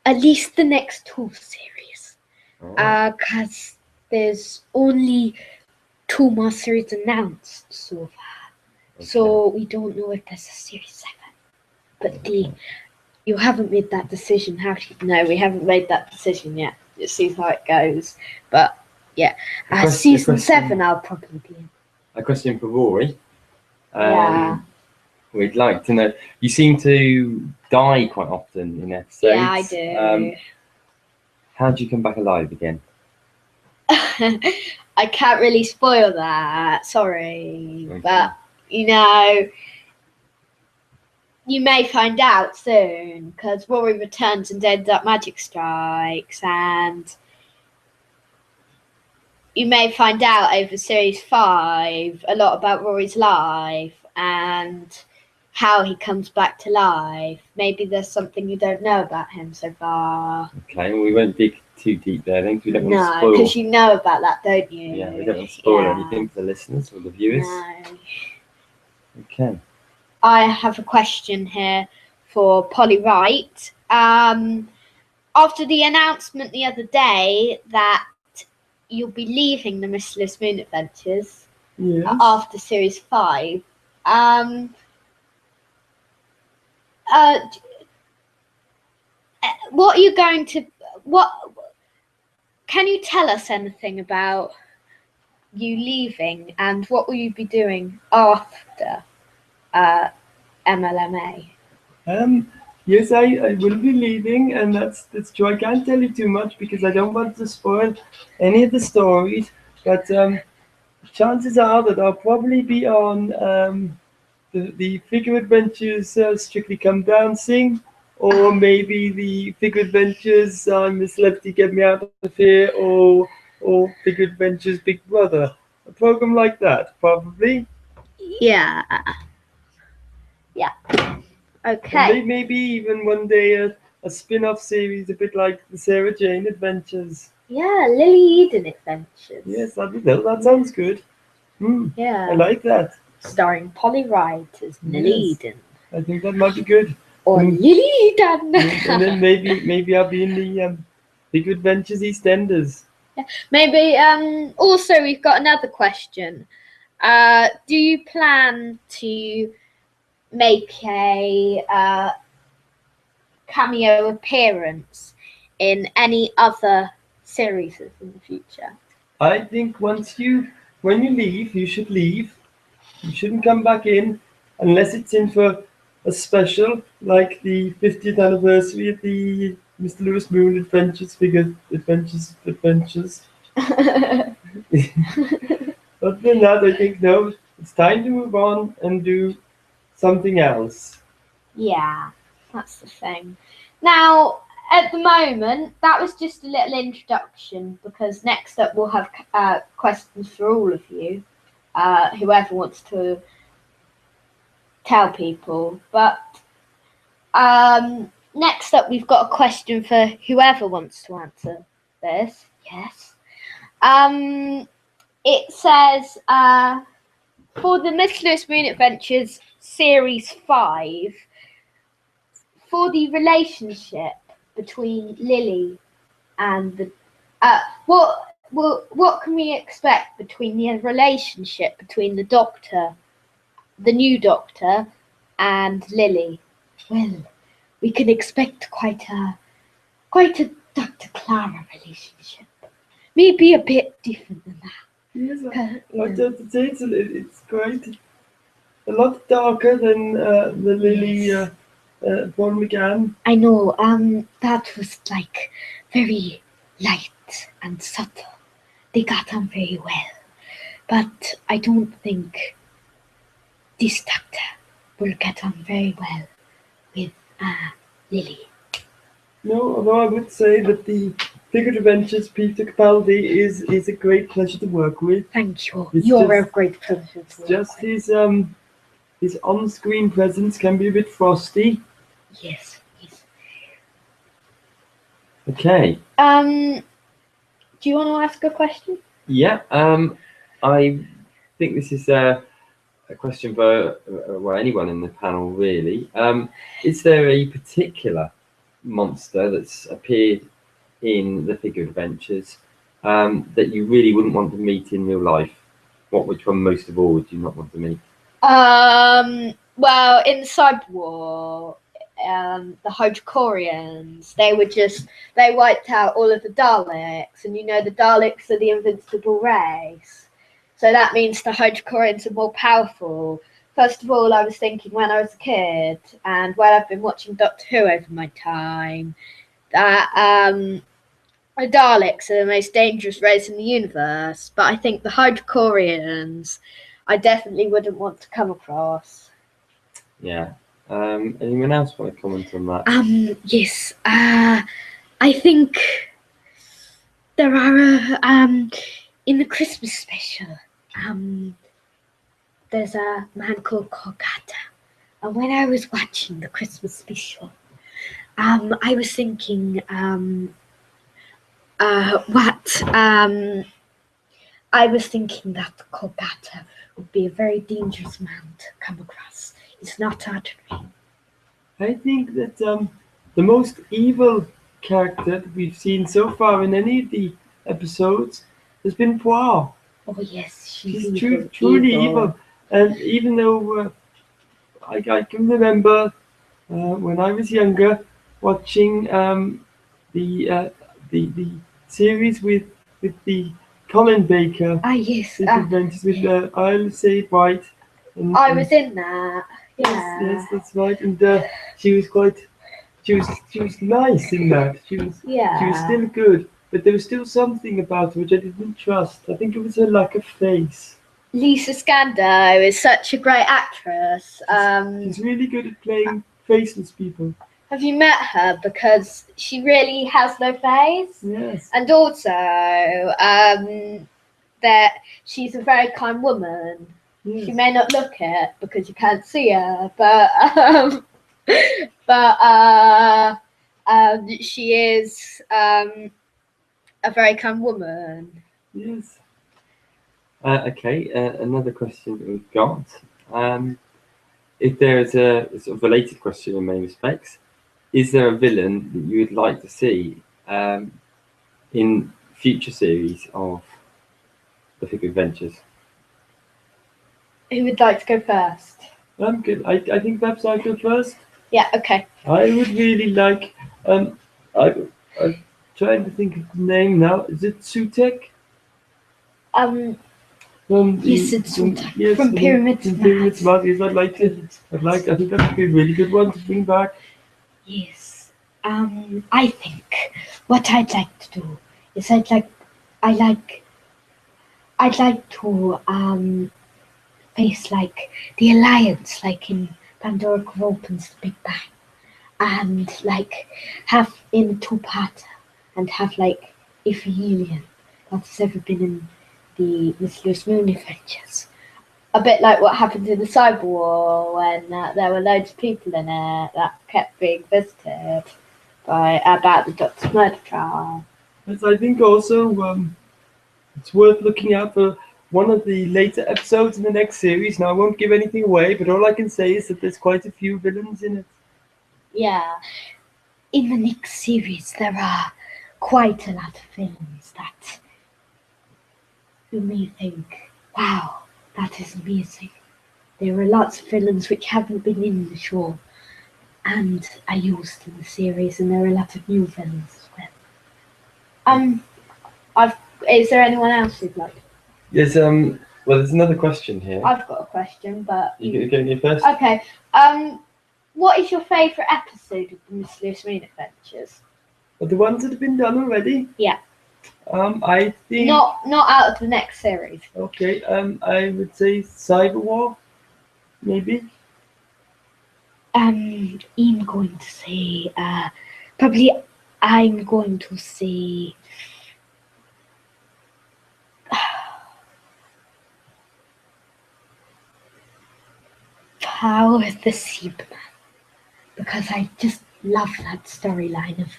at least the next 2 series. Because there's only 2 more series announced so far. Okay. So we don't know if there's a series 7. But you haven't made that decision, have you? No, we haven't made that decision yet. It seems how it goes. But Season 7, I'll probably be in. A question for Rory. Yeah. We'd like to know. You seem to die quite often in episodes. Yeah, I do. How do you come back alive again? I can't really spoil that. Sorry, Okay. but you know, you may find out soon because Rory returns and ends up magic strikes, and you may find out over series 5 a lot about Rory's life and how he comes back to life. Maybe there's something you don't know about him so far. Okay, well, we won't dig too deep there then, because we don't want to No, spoil. because you know about that, don't you? Yeah, we don't want to spoil Yeah. anything for the listeners or the viewers. No. Okay. I have a question here for Polly Wright. After the announcement the other day that you'll be leaving the Merciless Moon Adventures after series 5, what are you going to? Can you tell us anything about you leaving and what will you be doing after MLMA? Yes, I will be leaving, and that's true. I can't tell you too much because I don't want to spoil any of the stories. But chances are that I'll probably be on the Figure Adventures Strictly Come Dancing, or maybe the Figure Adventures Miss Lefty Get Me Out of Here, or Figure Adventures Big Brother. A program like that, probably. Yeah. Okay. And maybe even one day a spin-off series, a bit like the Sarah Jane Adventures. Yeah, Lily Eden Adventures. Yes, that sounds good. Yeah. I like that. Starring Polly Wright as Lily Eden. I think that might be good. Or Lily Eden. And then maybe I'll be in the Big Adventures EastEnders. Maybe. Also, we've got another question. Do you plan to make a cameo appearance in any other series in the future? I think when you leave, you should leave. You shouldn't come back in unless it's in for a special, like the 50th anniversary of the Mr. Lewis Moon Adventures Figure Adventures. Other than that, I think no, it's time to move on and do something else. Yeah, that's the thing. Now, at the moment, that was just a little introduction because next up we'll have questions for all of you, whoever wants to tell people. But next up, we've got a question for whoever wants to answer this. Yes. It says, for the Miss Lewis Moon Adventures Series 5, for the relationship between Lily and the what can we expect between the relationship between the Doctor, the new Doctor, and Lily? Well, we can expect quite a Dr. Clara relationship. Maybe a bit different than that. Yes, I have to say it's quite a lot darker than the Lily Paul McGann. I know. That was like very light and subtle. They got on very well, but I don't think this Doctor will get on very well with Lily. No, although I would say that the Figure Adventures Peter Capaldi is a great pleasure to work with. Thank you. It's You're just- a great pleasure to work Just with. his on-screen presence can be a bit frosty. Yes. Okay. Do you want to ask a question? Yeah. I think this is a question for anyone in the panel, really. Is there a particular monster that's appeared in the Figure Adventures that you really wouldn't want to meet in real life? Which one most of all would you not want to meet? Well, in Cyber War, the Hydrocorians. They wiped out all of the Daleks, and the Daleks are the invincible race. So that means the Hydrocorians are more powerful. First of all, I was thinking when I was a kid, and when I've been watching Doctor Who over my time, that the Daleks are the most dangerous race in the universe. But I think the Hydrocorians, I definitely wouldn't want to come across. Yeah. Anyone else want to comment on that? Yes. I think there are in the Christmas special. There's a man called Kolkata, and when I was watching the Christmas special, I was thinking, I was thinking that Kolkata would be a very dangerous man to come across. It's not ordinary. I think that the most evil character that we've seen so far in any of the episodes has been Poirot. Oh yes, She's truly evil. And even though I can remember when I was younger watching the series with the Colin Baker. Yes. Adventures with Isle Say White. And, I was in that. Yeah. Yes, that's right. And she was nice in that. She was still good, but there was still something about her which I didn't trust. I think it was her lack of face. Lisa Scando is such a great actress. She's really good at playing faceless people. Have you met her? Because she really has no face. Yes. And also, that she's a very kind woman. Yes. She may not look it because you can't see her, but she is a very kind woman. Yes. Okay, another question that we've got. If there is a sort of related question in many respects, is there a villain that you would like to see in future series of The Thick Adventures? Who would like to go first? I'm good. I think perhaps I'll go first. Yeah, okay. I would really like. I'm trying to think of the name now. Is it Sutek? Yes, it's Sutek from Pyramids Mad. Yes, I think that would be a really good one to bring back. Yes. I think what I'd like to do is I'd like to face like the Alliance, like in Pandora Opens the Big Bang, and like have in a two-parter and have like if alien that's ever been in the Miss Lewis Moon Adventures. A bit like what happened in the Cyber War when there were loads of people in it that kept being visited about the Doctor's murder trial. Yes, I think also it's worth looking out for one of the later episodes in the next series. Now, I won't give anything away, but all I can say is that there's quite a few villains in it. Yeah. In the next series, there are quite a lot of villains that you may think, wow, that is amazing. There are lots of villains which haven't been in the show and are used in the series, and there are a lot of new villains as well. Is there anyone else who'd like? Yes. Well, there's another question here. I've got a question, but You going first? Okay. What is your favourite episode of the Miss Lewis Moon Adventures? But the ones that have been done already? Yeah. I think not out of the next series. Okay. I would say Cyber War, maybe. I'm going to say probably I'm going to say Power of the Seaman, because I just love that storyline of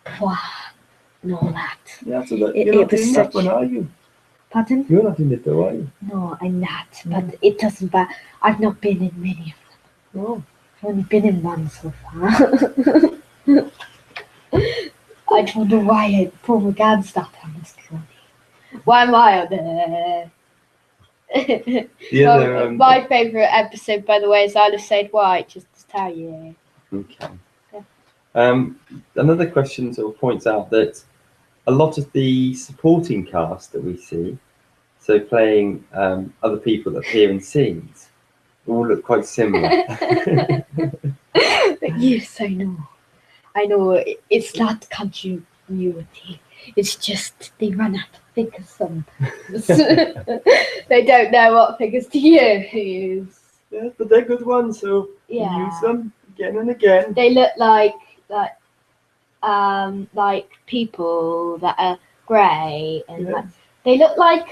Poirot and all that. Yeah, so that, you're not in that one, are you? Pardon? You're not in it though, are you? No, I'm not, but it doesn't matter. I've not been in many of them. No. I've only been in one so far. I don't know why Paul McGann's not on this journey. Why am I on there? The other, my favourite episode, by the way, is Isle of Said White, just to tell you. Okay. Another question sort of points out that a lot of the supporting cast that we see, so playing other people that appear in scenes, all look quite similar. Yes, I know. I know it's not continuity. It's just they run out of figures sometimes. They don't know what figures to use. Yeah, but they're good ones, so we use them again and again. They look like people that are grey and like, they look like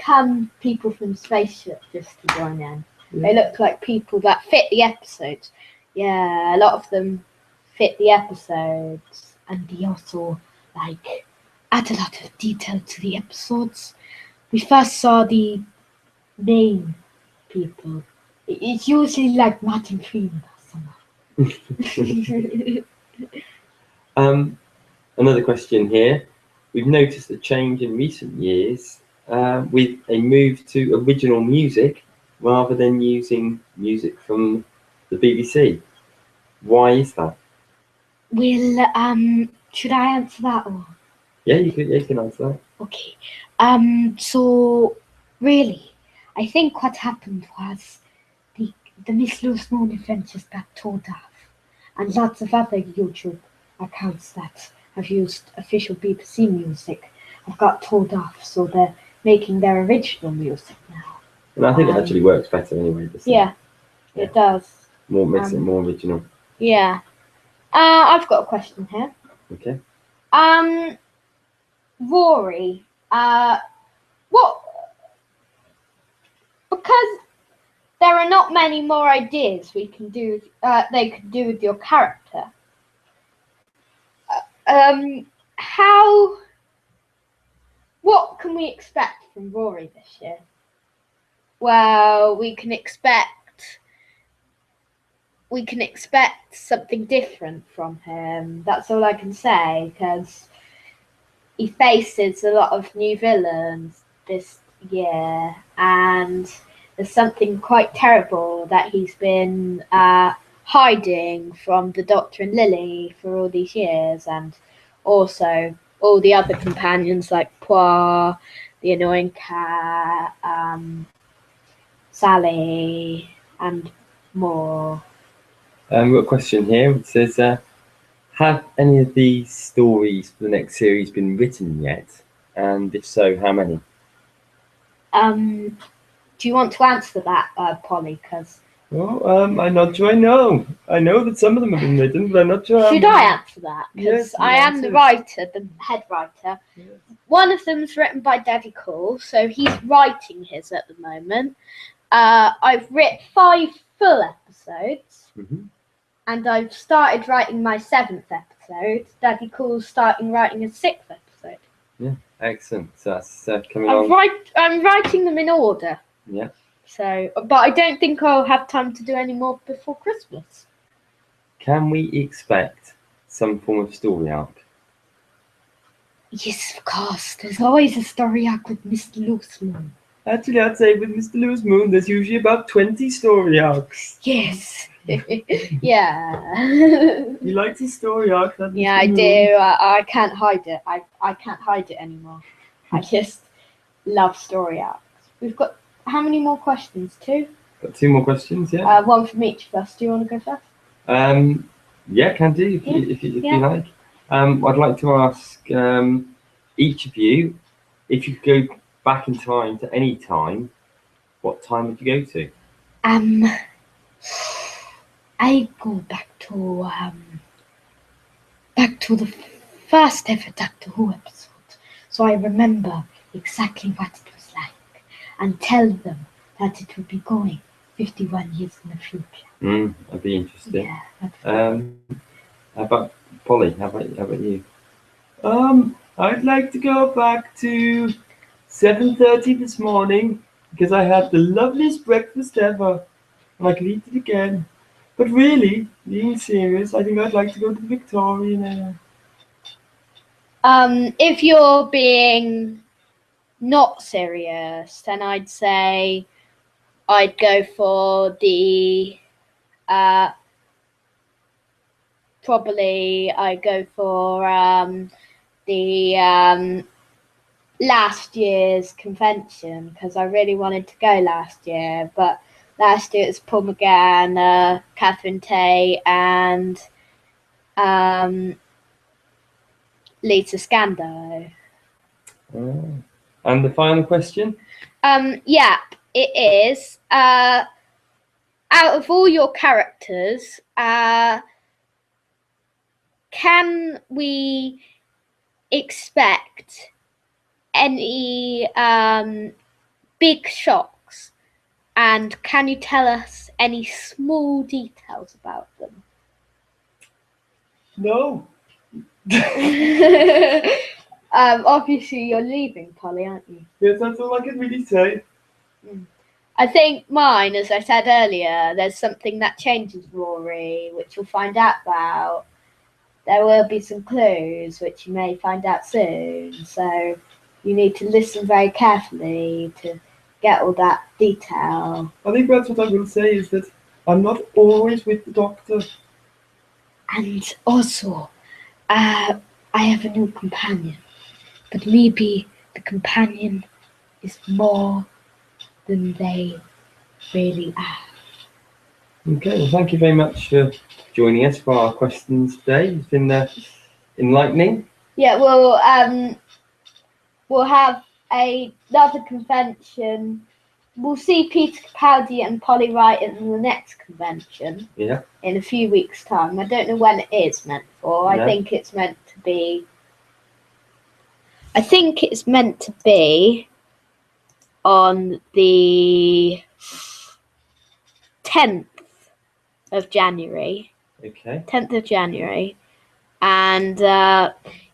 people from Spaceship just to join in. Yeah. They look like people that fit the episodes. Yeah, a lot of them fit the episodes, and they also like add a lot of detail to the episodes. We first saw the main people. It's usually like Martin Freeman or someone. Another question here. We've noticed a change in recent years with a move to original music rather than using music from the BBC. Why is that? Well, should I answer that or? Yeah, you can answer that. Okay. So really, I think what happened was the Miss Lewis Moon Adventures got told off, and lots of other YouTube accounts that have used official BBC music have got told off, so they're making their original music now. And I think it actually works better anyway. Doesn't Yeah, it does. Makes it more original. Yeah. I've got a question here. Okay. Rory, what? Because there are not many more ideas we can do. They could do with your character. What can we expect from Rory this year? Well, we can expect something different from him. That's all I can say, because he faces a lot of new villains this year, and there's something quite terrible that he's been hiding from the Doctor and Lily for all these years, and also all the other companions like Poir, the annoying cat, Sally, and more. We've got a question here. It says, have any of these stories for the next series been written yet? And if so, how many? Do you want to answer that, Polly? Because I'm not sure I know. I know that some of them have been written, but I'm not sure. Should I answer that? Because Yes, I am the writer, the head writer. Yes. One of them is written by Daddy Cool, so he's writing his at the moment. I've written 5 full episodes, and I've started writing my 7th episode. Daddy Cool's starting writing his 6th episode. Yeah, excellent. So that's coming on. I'm writing them in order. Yeah. So, but I don't think I'll have time to do any more before Christmas. Can we expect some form of story arc? Yes, of course. There's always a story arc with Mr. Lewis Moon. Actually, I'd say with Mr. Lewis Moon, there's usually about 20 story arcs. Yes. Yeah. He likes his story arc. Yeah, I do. I can't hide it. I can't hide it anymore. I just love story arcs. We've got how many more questions? 2? Got 2 more questions, yeah? One from each of us. Do you want to go first? Yeah, can do if you like. I'd like to ask each of you, if you could go back in time to any time, what time would you go to? I go back to the first ever Doctor Who episode, so I remember exactly what it was like, and tell them that it would be going 51 years in the future. That'd be interesting. Yeah. How about Polly? How about you? I'd like to go back to 7:30 this morning because I had the loveliest breakfast ever, and I could eat it again. But really, being serious, I think I'd like to go to the Victorian era. If you're being not serious, then I'd say I'd go for the probably I go for the last year's convention, because I really wanted to go last year, but last year it was Paul McGann, Catherine Tay, and Lisa Scando. And the final question? Yeah, it is. Out of all your characters, can we expect any big shocks? And can you tell us any small details about them? No. Obviously, you're leaving, Polly, aren't you? Yes, that's all I can really say. I think mine, as I said earlier, there's something that changes Rory, which you'll find out about. There will be some clues, which you may find out soon. So you need to listen very carefully to get all that detail. I think that's what I will say, is that I'm not always with the Doctor. And also, I have a new companion. But maybe the companion is more than they really are. Okay, well, thank you very much for joining us for our questions today. It's been enlightening. Yeah, we'll have another convention. We'll see Peter Capaldi and Polly Wright in the next convention. Yeah. In a few weeks' time. I don't know when it is meant for. No. I think it's meant to be. I think it's meant to be on the 10th of January. Okay. 10th of January, and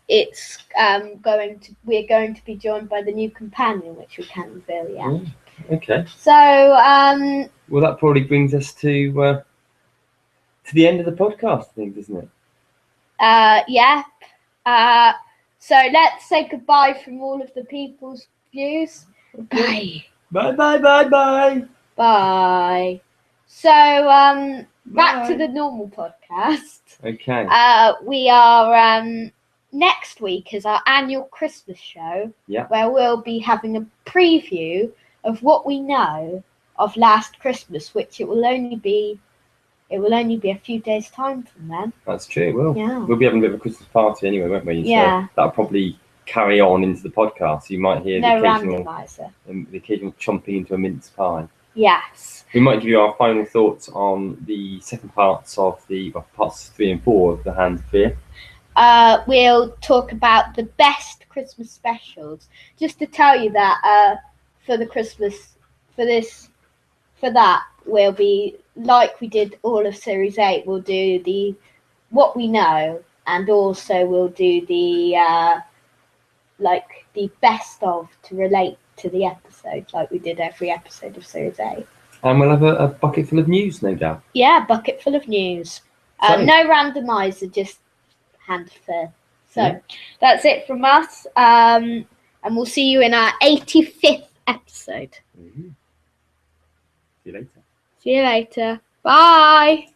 it's we're going to be joined by the new companion, which we can't reveal yet. Oh, okay. So well, that probably brings us to the end of the podcast, I think, doesn't it? yeah. So let's say goodbye from all of the people's views. Bye. Bye, bye, bye, bye. Bye. So back to the normal podcast. Okay. We are next week is our annual Christmas show. Yeah. Where we'll be having a preview of what we know of last Christmas, which it will only be a few days' time from then. That's true. Well, Yeah. we'll be having a bit of a Christmas party anyway, won't we? Yeah. So that'll probably carry on into the podcast. You might hear No the occasional randomizer. chomping into a mince pie. Yes. We might give you our final thoughts on the second parts of parts 3 and 4 of the Hands of Fear. We'll talk about the best Christmas specials. Just to tell you that for that we'll be, like we did all of Series 8, we'll do the what we know, and also we'll do the the best of to relate to the episode, like we did every episode of Series 8. And we'll have a bucket full of news, no doubt. Yeah, bucket full of news. So- No randomizer, just hand fair. So Yeah. That's it from us. And we'll see you in our 85th episode. See you later. See you later. Bye.